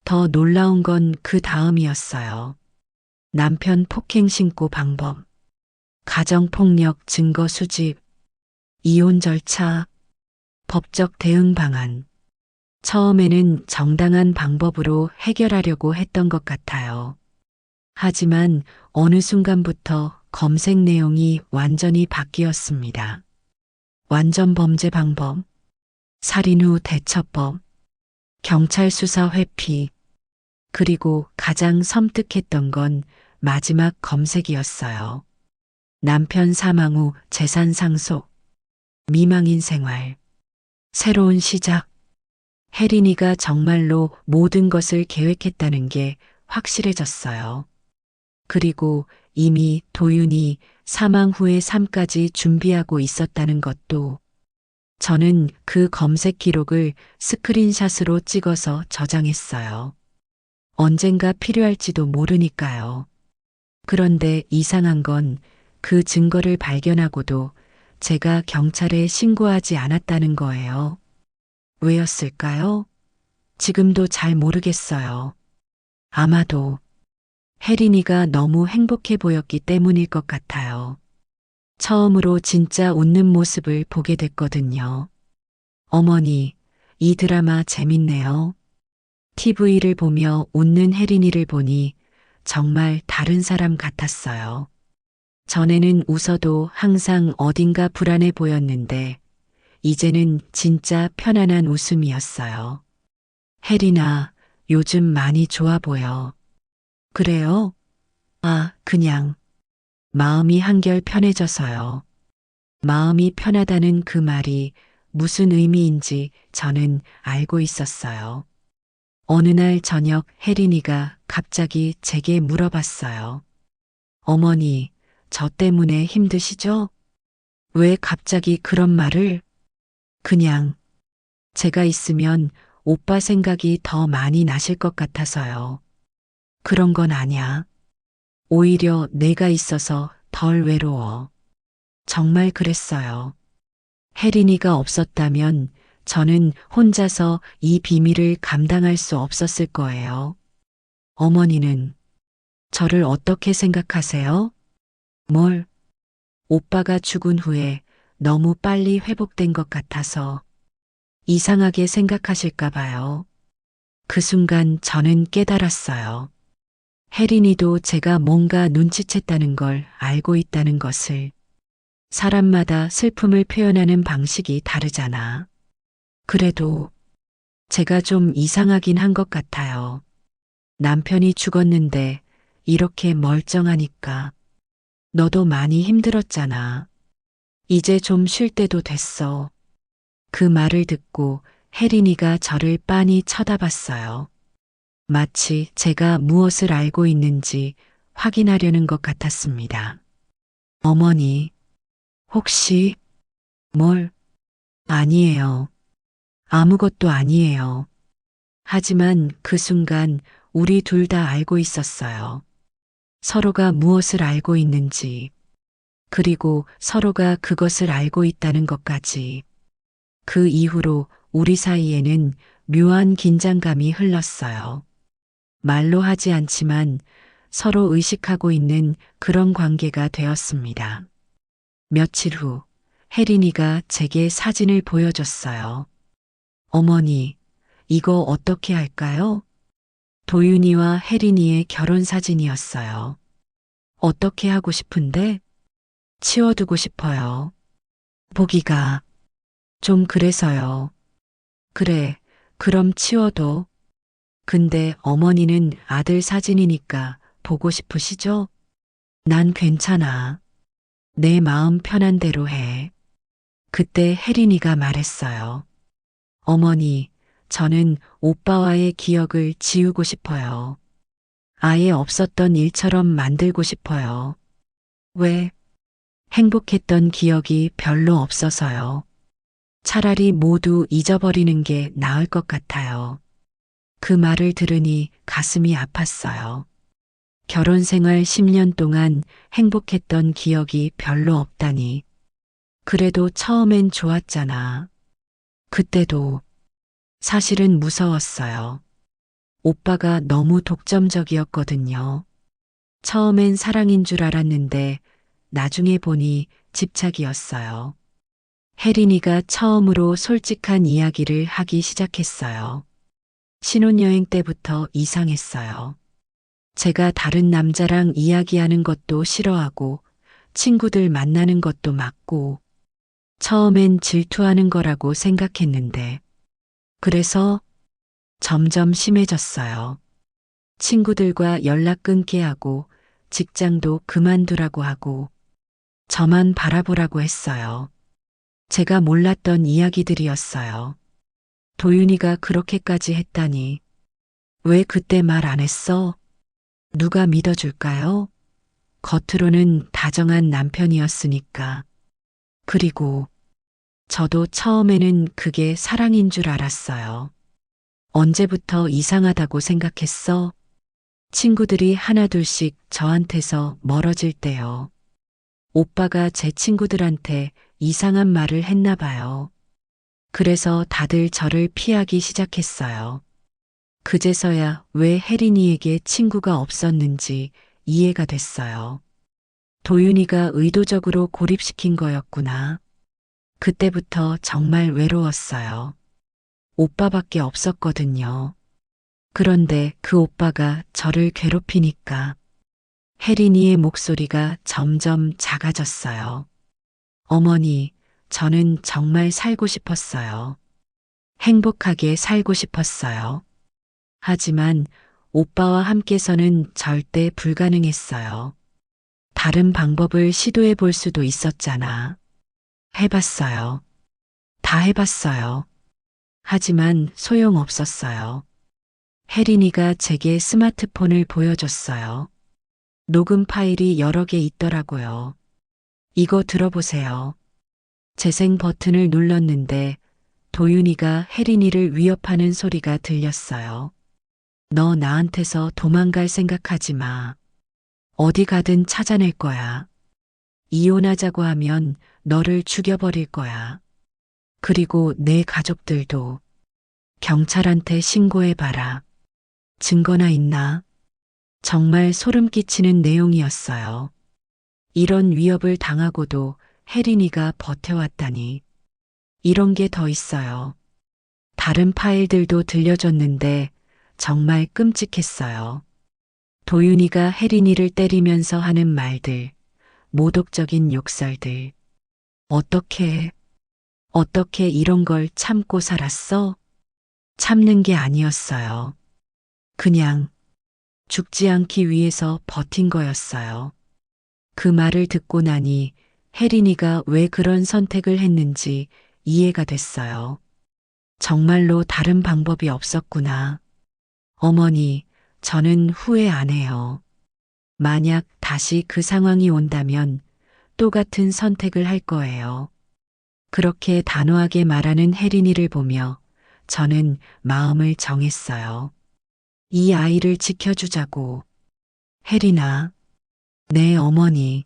더 놀라운 건 그 다음이었어요. 남편 폭행 신고 방법, 가정폭력 증거 수집, 이혼 절차, 법적 대응 방안. 처음에는 정당한 방법으로 해결하려고 했던 것 같아요. 하지만 어느 순간부터 검색 내용이 완전히 바뀌었습니다. 완전 범죄 방법, 살인 후 대처법, 경찰 수사 회피, 그리고 가장 섬뜩했던 건 마지막 검색이었어요. 남편 사망 후 재산 상속, 미망인 생활, 새로운 시작. 혜린이가 정말로 모든 것을 계획했다는 게 확실해졌어요. 그리고 이미 도윤이 사망 후의 삶까지 준비하고 있었다는 것도. 저는 그 검색 기록을 스크린샷으로 찍어서 저장했어요. 언젠가 필요할지도 모르니까요. 그런데 이상한 건 그 증거를 발견하고도 제가 경찰에 신고하지 않았다는 거예요. 왜였을까요? 지금도 잘 모르겠어요. 아마도 혜린이가 너무 행복해 보였기 때문일 것 같아요. 처음으로 진짜 웃는 모습을 보게 됐거든요. 어머니, 이 드라마 재밌네요. TV를 보며 웃는 혜린이를 보니 정말 다른 사람 같았어요. 전에는 웃어도 항상 어딘가 불안해 보였는데 이제는 진짜 편안한 웃음이었어요. 혜린아, 요즘 많이 좋아 보여. 그래요? 아, 그냥 마음이 한결 편해져서요. 마음이 편하다는 그 말이 무슨 의미인지 저는 알고 있었어요. 어느 날 저녁 혜린이가 갑자기 제게 물어봤어요. 어머니, 저 때문에 힘드시죠? 왜 갑자기 그런 말을? 그냥 제가 있으면 오빠 생각이 더 많이 나실 것 같아서요. 그런 건 아냐. 오히려 내가 있어서 덜 외로워. 정말 그랬어요. 혜린이가 없었다면 저는 혼자서 이 비밀을 감당할 수 없었을 거예요. 어머니는 저를 어떻게 생각하세요? 뭘? 오빠가 죽은 후에 너무 빨리 회복된 것 같아서 이상하게 생각하실까 봐요. 그 순간 저는 깨달았어요. 혜린이도 제가 뭔가 눈치챘다는 걸 알고 있다는 것을. 사람마다 슬픔을 표현하는 방식이 다르잖아. 그래도 제가 좀 이상하긴 한 것 같아요. 남편이 죽었는데 이렇게 멀쩡하니까. 너도 많이 힘들었잖아. 이제 좀 쉴 때도 됐어. 그 말을 듣고 혜린이가 저를 빤히 쳐다봤어요. 마치 제가 무엇을 알고 있는지 확인하려는 것 같았습니다. 어머니, 혹시 뭘? 아니에요. 아무것도 아니에요. 하지만 그 순간 우리 둘 다 알고 있었어요. 서로가 무엇을 알고 있는지, 그리고 서로가 그것을 알고 있다는 것까지. 그 이후로 우리 사이에는 묘한 긴장감이 흘렀어요. 말로 하지 않지만 서로 의식하고 있는 그런 관계가 되었습니다. 며칠 후 혜린이가 제게 사진을 보여줬어요. 어머니, 이거 어떻게 할까요? 도윤이와 혜린이의 결혼 사진이었어요. 어떻게 하고 싶은데? 치워두고 싶어요. 보기가 좀 그래서요. 그래, 그럼 치워둬. 근데 어머니는 아들 사진이니까 보고 싶으시죠? 난 괜찮아. 내 마음 편한 대로 해. 그때 혜린이가 말했어요. 어머니, 저는 오빠와의 기억을 지우고 싶어요. 아예 없었던 일처럼 만들고 싶어요. 왜? 행복했던 기억이 별로 없어서요. 차라리 모두 잊어버리는 게 나을 것 같아요. 그 말을 들으니 가슴이 아팠어요. 결혼 생활 10년 동안 행복했던 기억이 별로 없다니. 그래도 처음엔 좋았잖아. 그때도 사실은 무서웠어요. 오빠가 너무 독점적이었거든요. 처음엔 사랑인 줄 알았는데 나중에 보니 집착이었어요. 혜린이가 처음으로 솔직한 이야기를 하기 시작했어요. 신혼여행 때부터 이상했어요. 제가 다른 남자랑 이야기하는 것도 싫어하고 친구들 만나는 것도 맞고 처음엔 질투하는 거라고 생각했는데, 그래서 점점 심해졌어요. 친구들과 연락 끊게 하고, 직장도 그만두라고 하고, 저만 바라보라고 했어요. 제가 몰랐던 이야기들이었어요. 도윤이가 그렇게까지 했다니. 왜 그때 말 안 했어? 누가 믿어줄까요? 겉으로는 다정한 남편이었으니까. 그리고 저도 처음에는 그게 사랑인 줄 알았어요. 언제부터 이상하다고 생각했어? 친구들이 하나둘씩 저한테서 멀어질 때요. 오빠가 제 친구들한테 이상한 말을 했나 봐요. 그래서 다들 저를 피하기 시작했어요. 그제서야 왜 혜린이에게 친구가 없었는지 이해가 됐어요. 도윤이가 의도적으로 고립시킨 거였구나. 그때부터 정말 외로웠어요. 오빠밖에 없었거든요. 그런데 그 오빠가 저를 괴롭히니까 혜린이의 목소리가 점점 작아졌어요. 어머니, 저는 정말 살고 싶었어요. 행복하게 살고 싶었어요. 하지만 오빠와 함께서는 절대 불가능했어요. 다른 방법을 시도해 볼 수도 있었잖아. 해봤어요. 다 해봤어요. 하지만 소용없었어요. 혜린이가 제게 스마트폰을 보여줬어요. 녹음 파일이 여러 개 있더라고요. 이거 들어보세요. 재생 버튼을 눌렀는데 도윤이가 혜린이를 위협하는 소리가 들렸어요. 너 나한테서 도망갈 생각하지 마. 어디 가든 찾아낼 거야. 이혼하자고 하면 너를 죽여버릴 거야. 그리고 내 가족들도 경찰한테 신고해봐라. 증거나 있나? 정말 소름 끼치는 내용이었어요. 이런 위협을 당하고도 혜린이가 버텨왔다니. 이런 게 더 있어요. 다른 파일들도 들려줬는데 정말 끔찍했어요. 도윤이가 혜린이를 때리면서 하는 말들, 모독적인 욕설들. 어떻게 이런 걸 참고 살았어? 참는 게 아니었어요. 그냥 죽지 않기 위해서 버틴 거였어요. 그 말을 듣고 나니 혜린이가 왜 그런 선택을 했는지 이해가 됐어요. 정말로 다른 방법이 없었구나. 어머니, 저는 후회 안 해요. 만약 다시 그 상황이 온다면 똑같은 선택을 할 거예요. 그렇게 단호하게 말하는 혜린이를 보며 저는 마음을 정했어요. 이 아이를 지켜주자고. 혜린아, 네 어머니.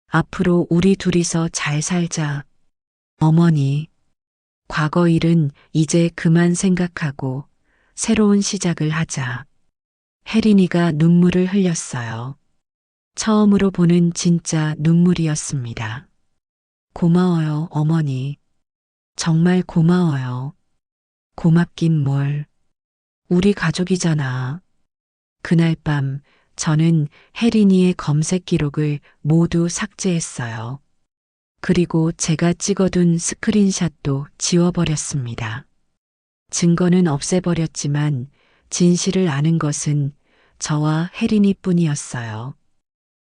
앞으로 우리 둘이서 잘 살자. 어머니, 과거 일은 이제 그만 생각하고 새로운 시작을 하자. 혜린이가 눈물을 흘렸어요. 처음으로 보는 진짜 눈물이었습니다. 고마워요, 어머니. 정말 고마워요. 고맙긴 뭘. 우리 가족이잖아. 그날 밤 저는 혜린이의 검색 기록을 모두 삭제했어요. 그리고 제가 찍어둔 스크린샷도 지워버렸습니다. 증거는 없애버렸지만 진실을 아는 것은 저와 혜린이 뿐이었어요.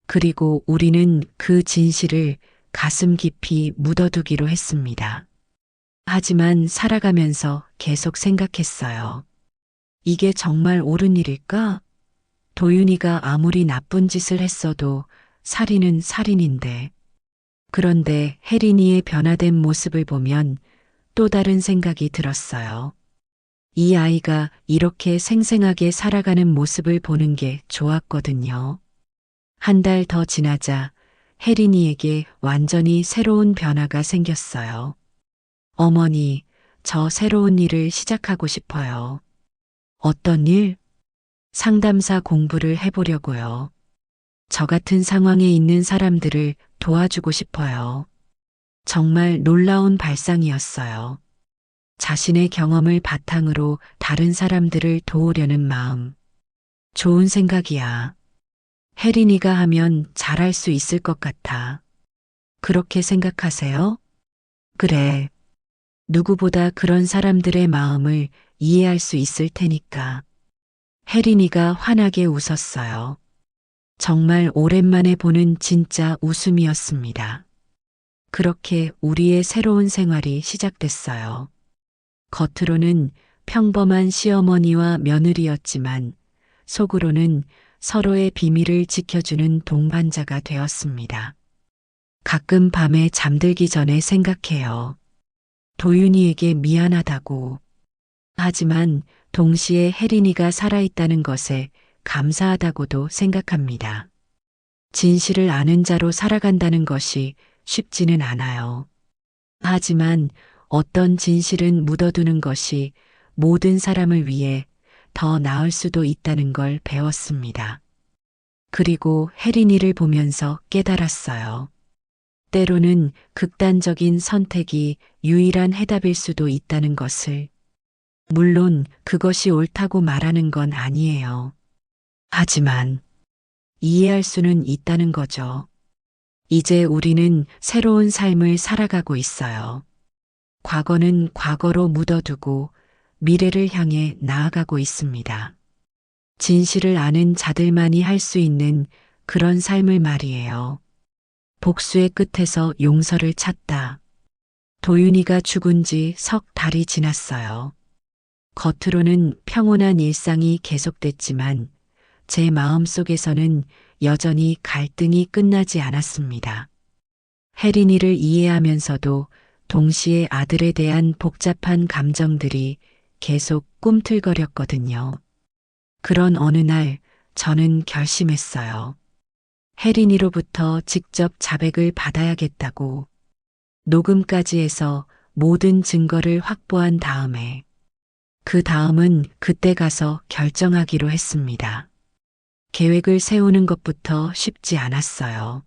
그리고 우리는 그 진실을 가슴 깊이 묻어두기로 했습니다. 하지만 살아가면서 계속 생각했어요. 이게 정말 옳은 일일까? 도윤이가 아무리 나쁜 짓을 했어도 살인은 살인인데. 그런데 혜린이의 변화된 모습을 보면 또 다른 생각이 들었어요. 이 아이가 이렇게 생생하게 살아가는 모습을 보는 게 좋았거든요. 한 달 더 지나자 혜린이에게 완전히 새로운 변화가 생겼어요. 어머니, 저 새로운 일을 시작하고 싶어요. 어떤 일? 상담사 공부를 해보려고요. 저 같은 상황에 있는 사람들을 도와주고 싶어요. 정말 놀라운 발상이었어요. 자신의 경험을 바탕으로 다른 사람들을 도우려는 마음. 좋은 생각이야. 혜린이가 하면 잘할 수 있을 것 같아. 그렇게 생각하세요? 그래. 누구보다 그런 사람들의 마음을 이해할 수 있을 테니까. 혜린이가 환하게 웃었어요. 정말 오랜만에 보는 진짜 웃음이었습니다. 그렇게 우리의 새로운 생활이 시작됐어요. 겉으로는 평범한 시어머니와 며느리였지만 속으로는 서로의 비밀을 지켜주는 동반자가 되었습니다. 가끔 밤에 잠들기 전에 생각해요. 도윤이에게 미안하다고. 하지만 동시에 혜린이가 살아있다는 것에 감사하다고도 생각합니다. 진실을 아는 자로 살아간다는 것이 쉽지는 않아요. 하지만 어떤 진실은 묻어두는 것이 모든 사람을 위해 더 나을 수도 있다는 걸 배웠습니다. 그리고 혜린이를 보면서 깨달았어요. 때로는 극단적인 선택이 유일한 해답일 수도 있다는 것을. 물론 그것이 옳다고 말하는 건 아니에요. 하지만 이해할 수는 있다는 거죠. 이제 우리는 새로운 삶을 살아가고 있어요. 과거는 과거로 묻어두고 미래를 향해 나아가고 있습니다. 진실을 아는 자들만이 할 수 있는 그런 삶을 말이에요. 복수의 끝에서 용서를 찾다. 도윤이가 죽은 지 석 달이 지났어요. 겉으로는 평온한 일상이 계속됐지만 제 마음 속에서는 여전히 갈등이 끝나지 않았습니다. 혜린이를 이해하면서도 동시에 아들에 대한 복잡한 감정들이 계속 꿈틀거렸거든요. 그런 어느 날 저는 결심했어요. 혜린이로부터 직접 자백을 받아야겠다고. 녹음까지 해서 모든 증거를 확보한 다음에 그 다음은 그때 가서 결정하기로 했습니다. 계획을 세우는 것부터 쉽지 않았어요.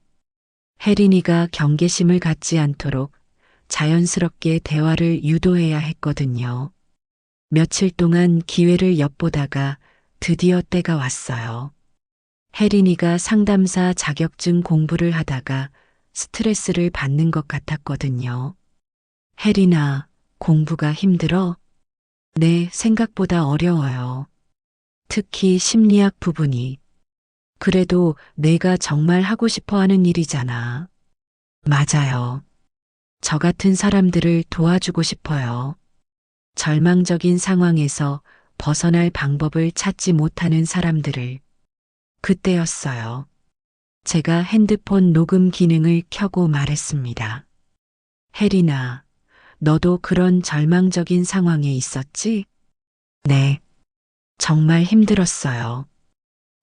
혜린이가 경계심을 갖지 않도록 자연스럽게 대화를 유도해야 했거든요. 며칠 동안 기회를 엿보다가 드디어 때가 왔어요. 혜린이가 상담사 자격증 공부를 하다가 스트레스를 받는 것 같았거든요. 혜린아, 공부가 힘들어? 네, 생각보다 어려워요. 특히 심리학 부분이. 그래도 내가 정말 하고 싶어 하는 일이잖아. 맞아요. 저 같은 사람들을 도와주고 싶어요. 절망적인 상황에서 벗어날 방법을 찾지 못하는 사람들을. 그때였어요. 제가 핸드폰 녹음 기능을 켜고 말했습니다. 혜린아, 너도 그런 절망적인 상황에 있었지? 네. 정말 힘들었어요.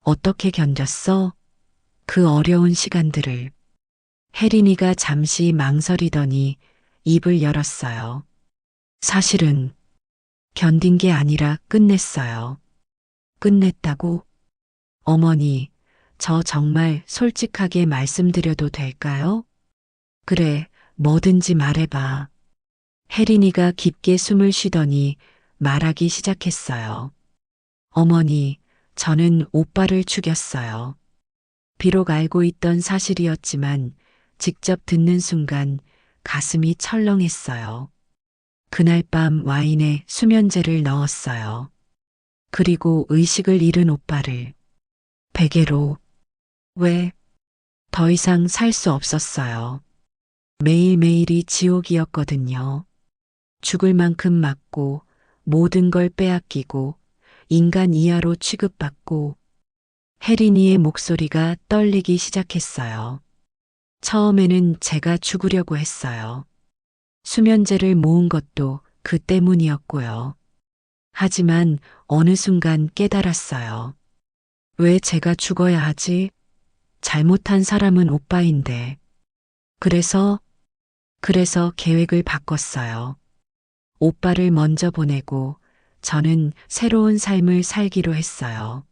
어떻게 견뎠어? 그 어려운 시간들을. 혜린이가 잠시 망설이더니 입을 열었어요. 사실은 견딘 게 아니라 끝냈어요. 끝냈다고? 어머니, 저 정말 솔직하게 말씀드려도 될까요? 그래, 뭐든지 말해봐. 혜린이가 깊게 숨을 쉬더니 말하기 시작했어요. 어머니, 저는 오빠를 죽였어요. 비록 알고 있던 사실이었지만 직접 듣는 순간 가슴이 철렁했어요. 그날 밤 와인에 수면제를 넣었어요. 그리고 의식을 잃은 오빠를 베개로. 왜? 더 이상 살 수 없었어요. 매일매일이 지옥이었거든요. 죽을 만큼 맞고 모든 걸 빼앗기고 인간 이하로 취급받고. 혜린이의 목소리가 떨리기 시작했어요. 처음에는 제가 죽으려고 했어요. 수면제를 모은 것도 그 때문이었고요. 하지만 어느 순간 깨달았어요. 왜 제가 죽어야 하지? 잘못한 사람은 오빠인데. 그래서 계획을 바꿨어요. 오빠를 먼저 보내고 저는 새로운 삶을 살기로 했어요.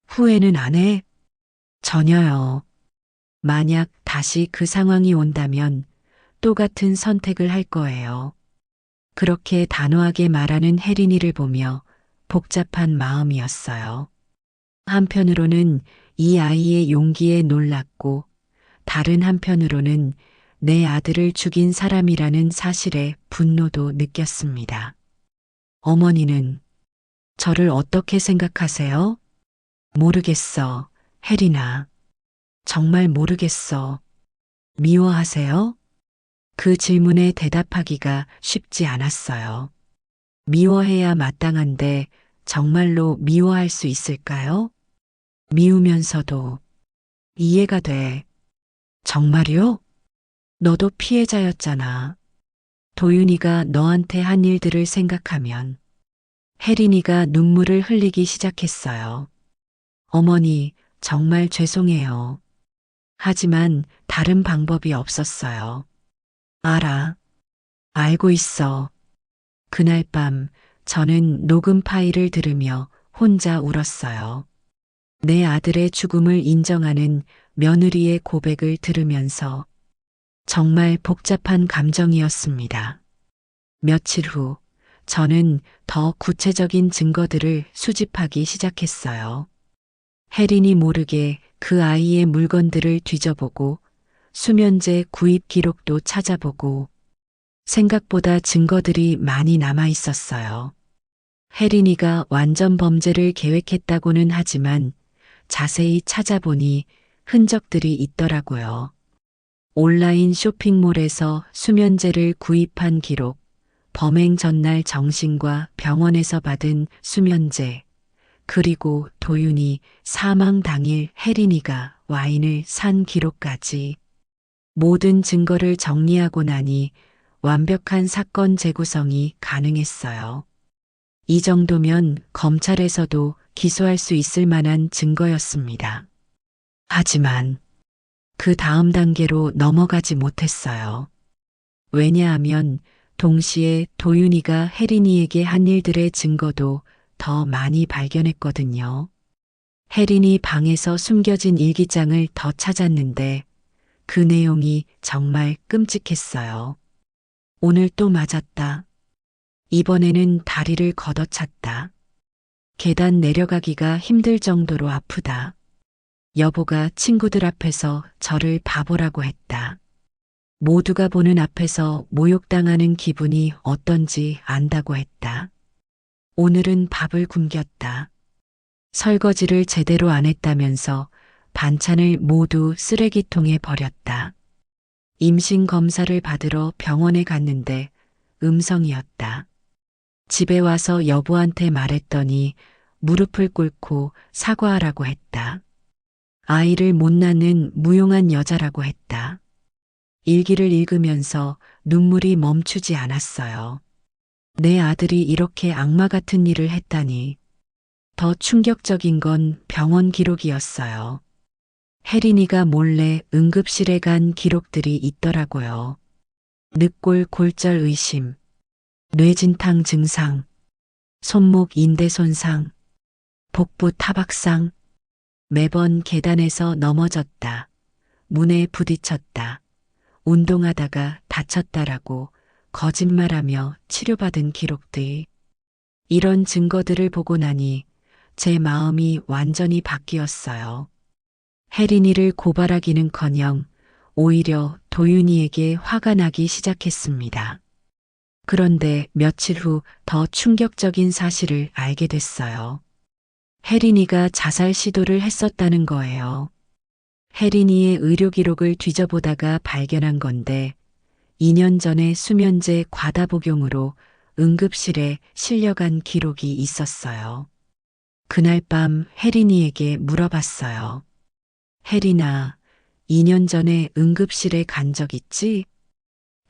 후회는 안 해? 전혀요. 만약 다시 그 상황이 온다면 똑같은 선택을 할 거예요. 그렇게 단호하게 말하는 혜린이를 보며 복잡한 마음이었어요. 한편으로는 이 아이의 용기에 놀랐고 다른 한편으로는 내 아들을 죽인 사람이라는 사실에 분노도 느꼈습니다. 어머니는 저를 어떻게 생각하세요? 모르겠어, 혜린아. 정말 모르겠어. 미워하세요? 그 질문에 대답하기가 쉽지 않았어요. 미워해야 마땅한데 정말로 미워할 수 있을까요? 미우면서도 이해가 돼. 정말요? 너도 피해자였잖아. 도윤이가 너한테 한 일들을 생각하면 혜린이가 눈물을 흘리기 시작했어요. 어머니, 정말 죄송해요. 하지만 다른 방법이 없었어요. 알아. 알고 있어. 그날 밤 저는 녹음 파일을 들으며 혼자 울었어요. 내 아들의 죽음을 인정하는 며느리의 고백을 들으면서 정말 복잡한 감정이었습니다. 며칠 후 저는 더 구체적인 증거들을 수집하기 시작했어요. 혜린이 모르게 그 아이의 물건들을 뒤져보고 수면제 구입 기록도 찾아보고 생각보다 증거들이 많이 남아 있었어요. 혜린이가 완전 범죄를 계획했다고는 하지만 자세히 찾아보니 흔적들이 있더라고요. 온라인 쇼핑몰에서 수면제를 구입한 기록, 범행 전날 정신과 병원에서 받은 수면제, 그리고 도윤이 사망 당일 혜린이가 와인을 산 기록까지 모든 증거를 정리하고 나니 완벽한 사건 재구성이 가능했어요. 이 정도면 검찰에서도 기소할 수 있을 만한 증거였습니다. 하지만 그 다음 단계로 넘어가지 못했어요. 왜냐하면 동시에 도윤이가 혜린이에게 한 일들의 증거도 더 많이 발견했거든요. 혜린이 방에서 숨겨진 일기장을 더 찾았는데 그 내용이 정말 끔찍했어요. 오늘 또 맞았다. 이번에는 다리를 걷어찼다. 계단 내려가기가 힘들 정도로 아프다. 여보가 친구들 앞에서 저를 바보라고 했다. 모두가 보는 앞에서 모욕당하는 기분이 어떤지 안다고 했다. 오늘은 밥을 굶겼다. 설거지를 제대로 안 했다면서 반찬을 모두 쓰레기통에 버렸다. 임신 검사를 받으러 병원에 갔는데 음성이었다. 집에 와서 여보한테 말했더니 무릎을 꿇고 사과하라고 했다. 아이를 못 낳는 무용한 여자라고 했다. 일기를 읽으면서 눈물이 멈추지 않았어요. 내 아들이 이렇게 악마 같은 일을 했다니. 더 충격적인 건 병원 기록이었어요. 혜린이가 몰래 응급실에 간 기록들이 있더라고요. 늑골 골절 의심, 뇌진탕 증상, 손목 인대 손상, 복부 타박상, 매번 계단에서 넘어졌다. 문에 부딪혔다. 운동하다가 다쳤다라고 거짓말하며 치료받은 기록들. 이런 증거들을 보고 나니 제 마음이 완전히 바뀌었어요. 혜린이를 고발하기는커녕 오히려 도윤이에게 화가 나기 시작했습니다. 그런데 며칠 후 더 충격적인 사실을 알게 됐어요. 혜린이가 자살 시도를 했었다는 거예요. 혜린이의 의료 기록을 뒤져보다가 발견한 건데 2년 전에 수면제 과다 복용으로 응급실에 실려간 기록이 있었어요. 그날 밤 혜린이에게 물어봤어요. 혜린아, 2년 전에 응급실에 간 적 있지?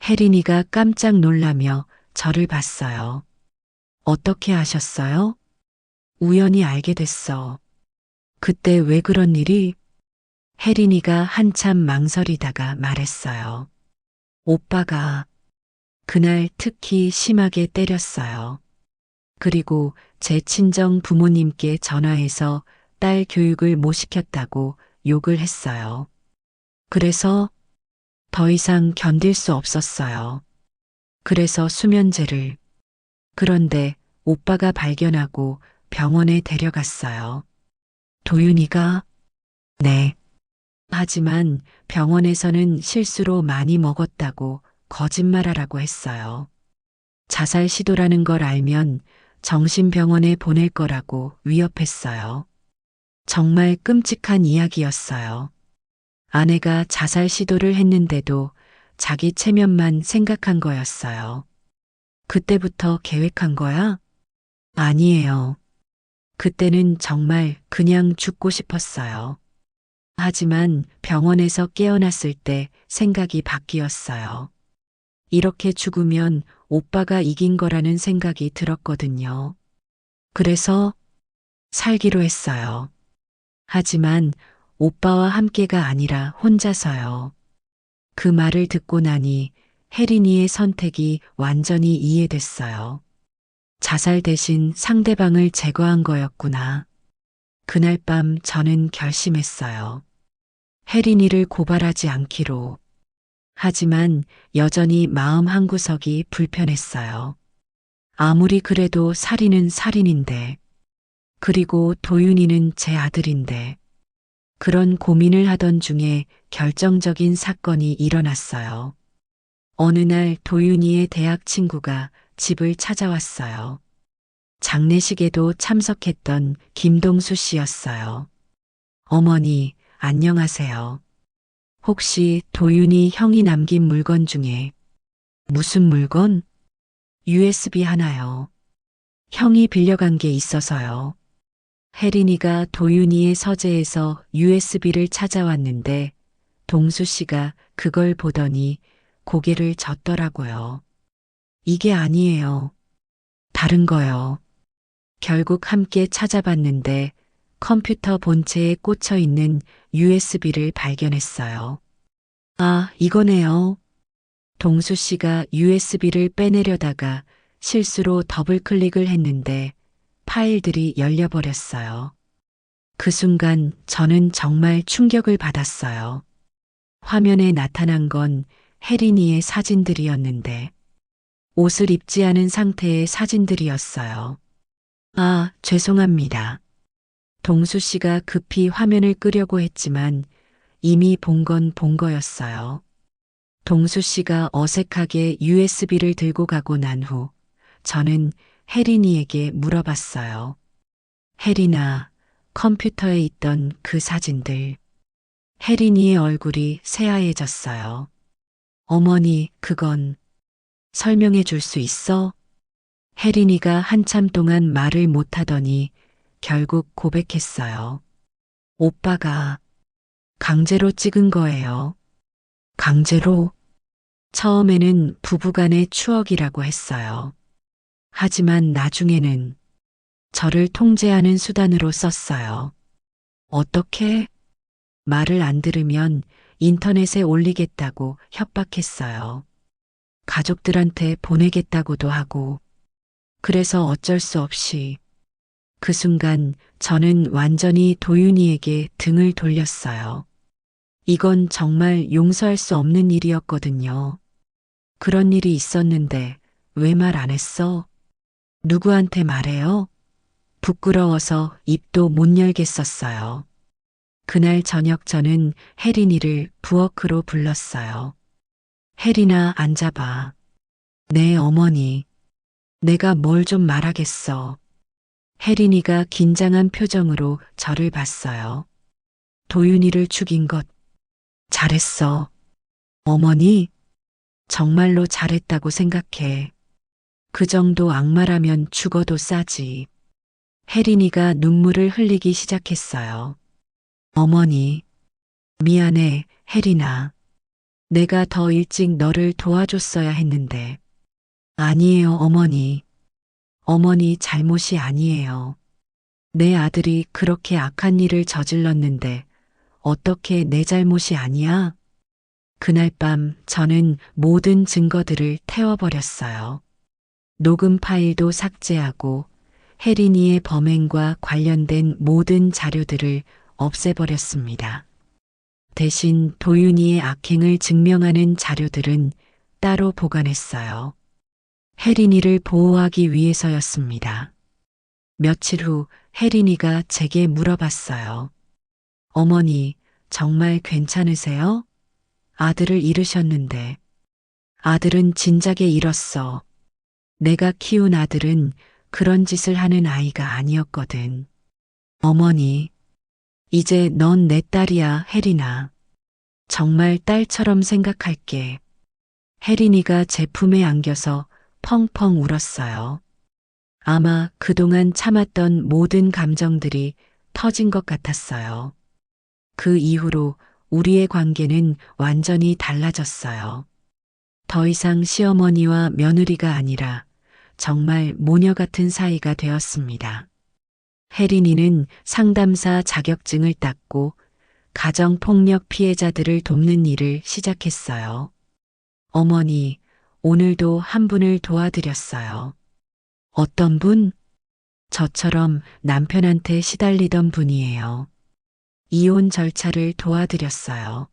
혜린이가 깜짝 놀라며 저를 봤어요. 어떻게 아셨어요? 우연히 알게 됐어. 그때 왜 그런 일이? 혜린이가 한참 망설이다가 말했어요. 오빠가 그날 특히 심하게 때렸어요. 그리고 제 친정 부모님께 전화해서 딸 교육을 못 시켰다고 욕을 했어요. 그래서 더 이상 견딜 수 없었어요. 그래서 수면제를. 그런데 오빠가 발견하고 병원에 데려갔어요. 도윤이가? 네. 하지만 병원에서는 실수로 많이 먹었다고 거짓말하라고 했어요. 자살 시도라는 걸 알면 정신병원에 보낼 거라고 위협했어요. 정말 끔찍한 이야기였어요. 아내가 자살 시도를 했는데도 자기 체면만 생각한 거였어요. 그때부터 계획한 거야? 아니에요. 그때는 정말 그냥 죽고 싶었어요. 하지만 병원에서 깨어났을 때 생각이 바뀌었어요. 이렇게 죽으면 오빠가 이긴 거라는 생각이 들었거든요. 그래서 살기로 했어요. 하지만 오빠와 함께가 아니라 혼자서요. 그 말을 듣고 나니 혜린이의 선택이 완전히 이해됐어요. 자살 대신 상대방을 제거한 거였구나. 그날 밤 저는 결심했어요. 혜린이를 고발하지 않기로. 하지만 여전히 마음 한구석이 불편했어요. 아무리 그래도 살인은 살인인데, 그리고 도윤이는 제 아들인데, 그런 고민을 하던 중에 결정적인 사건이 일어났어요. 어느 날 도윤이의 대학 친구가 집을 찾아왔어요. 장례식에도 참석했던 김동수 씨였어요. 어머니, 안녕하세요. 혹시 도윤이 형이 남긴 물건 중에 무슨 물건? USB 하나요. 형이 빌려간 게 있어서요. 혜린이가 도윤이의 서재에서 USB를 찾아왔는데 동수 씨가 그걸 보더니 고개를 젓더라고요. 이게 아니에요. 다른 거요. 결국 함께 찾아봤는데 컴퓨터 본체에 꽂혀 있는 USB를 발견했어요. 아, 이거네요. 동수 씨가 USB를 빼내려다가 실수로 더블 클릭을 했는데 파일들이 열려버렸어요. 그 순간 저는 정말 충격을 받았어요. 화면에 나타난 건 혜린이의 사진들이었는데 옷을 입지 않은 상태의 사진들이었어요. 아, 죄송합니다. 동수 씨가 급히 화면을 끄려고 했지만 이미 본 건 본 거였어요. 동수 씨가 어색하게 USB를 들고 가고 난 후 저는 혜린이에게 물어봤어요. 혜린아, 컴퓨터에 있던 그 사진들. 혜린이의 얼굴이 새하얘졌어요. 어머니, 그건 설명해 줄 수 있어? 혜린이가 한참 동안 말을 못하더니 결국 고백했어요. 오빠가 강제로 찍은 거예요. 강제로? 처음에는 부부간의 추억이라고 했어요. 하지만 나중에는 저를 통제하는 수단으로 썼어요. 어떻게? 말을 안 들으면 인터넷에 올리겠다고 협박했어요. 가족들한테 보내겠다고도 하고. 그래서 어쩔 수 없이 그 순간 저는 완전히 도윤이에게 등을 돌렸어요. 이건 정말 용서할 수 없는 일이었거든요. 그런 일이 있었는데 왜 말 안 했어? 누구한테 말해요? 부끄러워서 입도 못 열겠었어요. 그날 저녁 저는 혜린이를 부엌으로 불렀어요. 혜린아, 앉아봐. 네, 어머니. 내가 뭘 좀 말하겠어. 혜린이가 긴장한 표정으로 저를 봤어요. 도윤이를 죽인 것 잘했어. 어머니, 정말로 잘했다고 생각해. 그 정도 악마라면 죽어도 싸지. 혜린이가 눈물을 흘리기 시작했어요. 어머니, 미안해, 혜린아. 내가 더 일찍 너를 도와줬어야 했는데. 아니에요, 어머니. 어머니 잘못이 아니에요. 내 아들이 그렇게 악한 일을 저질렀는데 어떻게 내 잘못이 아니야? 그날 밤 저는 모든 증거들을 태워버렸어요. 녹음 파일도 삭제하고 혜린이의 범행과 관련된 모든 자료들을 없애버렸습니다. 대신 도윤이의 악행을 증명하는 자료들은 따로 보관했어요. 혜린이를 보호하기 위해서였습니다. 며칠 후 혜린이가 제게 물어봤어요. 어머니, 정말 괜찮으세요? 아들을 잃으셨는데. 아들은 진작에 잃었어. 내가 키운 아들은 그런 짓을 하는 아이가 아니었거든. 어머니, 이제 넌 내 딸이야, 혜린아. 정말 딸처럼 생각할게. 혜린이가 제 품에 안겨서 펑펑 울었어요. 아마 그동안 참았던 모든 감정들이 터진 것 같았어요. 그 이후로 우리의 관계는 완전히 달라졌어요. 더 이상 시어머니와 며느리가 아니라 정말 모녀 같은 사이가 되었습니다. 혜린이는 상담사 자격증을 땄고 가정폭력 피해자들을 돕는 일을 시작했어요. 어머니, 오늘도 한 분을 도와드렸어요. 어떤 분? 저처럼 남편한테 시달리던 분이에요. 이혼 절차를 도와드렸어요.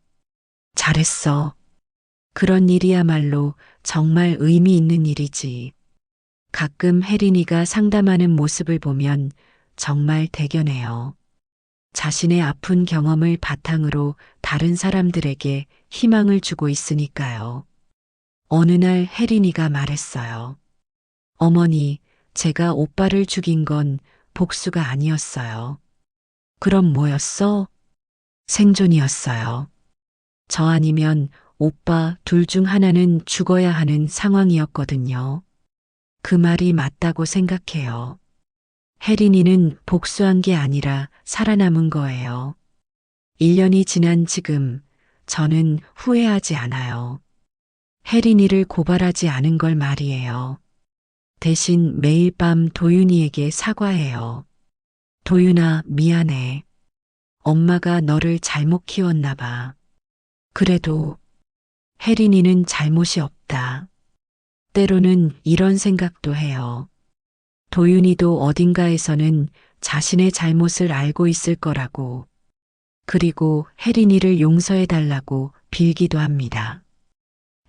잘했어. 그런 일이야말로 정말 의미 있는 일이지. 가끔 혜린이가 상담하는 모습을 보면 정말 대견해요. 자신의 아픈 경험을 바탕으로 다른 사람들에게 희망을 주고 있으니까요. 어느 날 혜린이가 말했어요. 어머니, 제가 오빠를 죽인 건 복수가 아니었어요. 그럼 뭐였어? 생존이었어요. 저 아니면 오빠 둘 중 하나는 죽어야 하는 상황이었거든요. 그 말이 맞다고 생각해요. 혜린이는 복수한 게 아니라 살아남은 거예요. 1년이 지난 지금 저는 후회하지 않아요. 혜린이를 고발하지 않은 걸 말이에요. 대신 매일 밤 도윤이에게 사과해요. 도윤아, 미안해. 엄마가 너를 잘못 키웠나 봐. 그래도 혜린이는 잘못이 없다. 때로는 이런 생각도 해요. 도윤이도 어딘가에서는 자신의 잘못을 알고 있을 거라고. 그리고 혜린이를 용서해달라고 빌기도 합니다.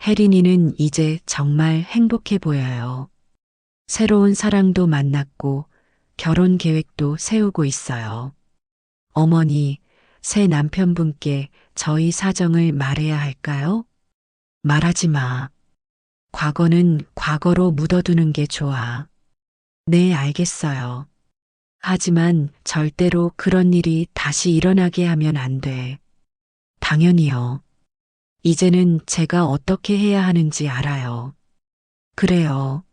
혜린이는 이제 정말 행복해 보여요. 새로운 사랑도 만났고 결혼 계획도 세우고 있어요. 어머니, 새 남편분께 저희 사정을 말해야 할까요? 말하지 마. 과거는 과거로 묻어두는 게 좋아. 네, 알겠어요. 하지만 절대로 그런 일이 다시 일어나게 하면 안 돼. 당연히요. 이제는 제가 어떻게 해야 하는지 알아요. 그래요.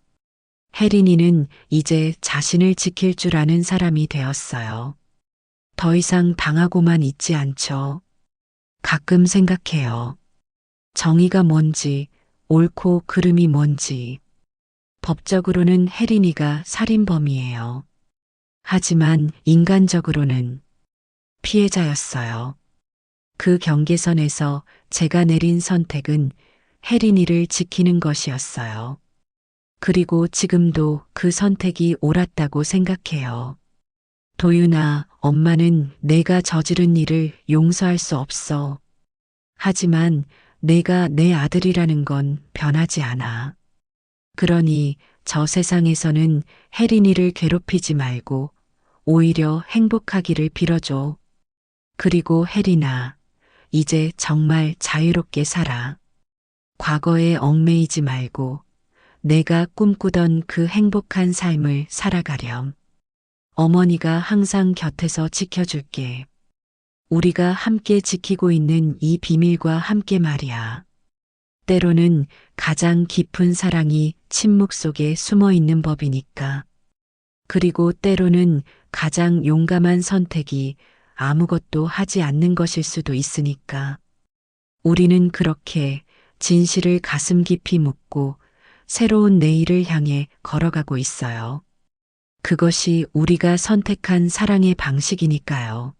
혜린이는 이제 자신을 지킬 줄 아는 사람이 되었어요. 더 이상 당하고만 있지 않죠. 가끔 생각해요. 정의가 뭔지, 옳고 그름이 뭔지. 법적으로는 혜린이가 살인범이에요. 하지만 인간적으로는 피해자였어요. 그 경계선에서 제가 내린 선택은 혜린이를 지키는 것이었어요. 그리고 지금도 그 선택이 옳았다고 생각해요. 도윤아, 엄마는 내가 저지른 일을 용서할 수 없어. 하지만 내가 내 아들이라는 건 변하지 않아. 그러니 저 세상에서는 혜린이를 괴롭히지 말고 오히려 행복하기를 빌어줘. 그리고 혜린아, 이제 정말 자유롭게 살아. 과거에 얽매이지 말고 내가 꿈꾸던 그 행복한 삶을 살아가렴. 어머니가 항상 곁에서 지켜줄게. 우리가 함께 지키고 있는 이 비밀과 함께 말이야. 때로는 가장 깊은 사랑이 침묵 속에 숨어 있는 법이니까. 그리고 때로는 가장 용감한 선택이 아무것도 하지 않는 것일 수도 있으니까. 우리는 그렇게 진실을 가슴 깊이 묻고 새로운 내일을 향해 걸어가고 있어요. 그것이 우리가 선택한 사랑의 방식이니까요.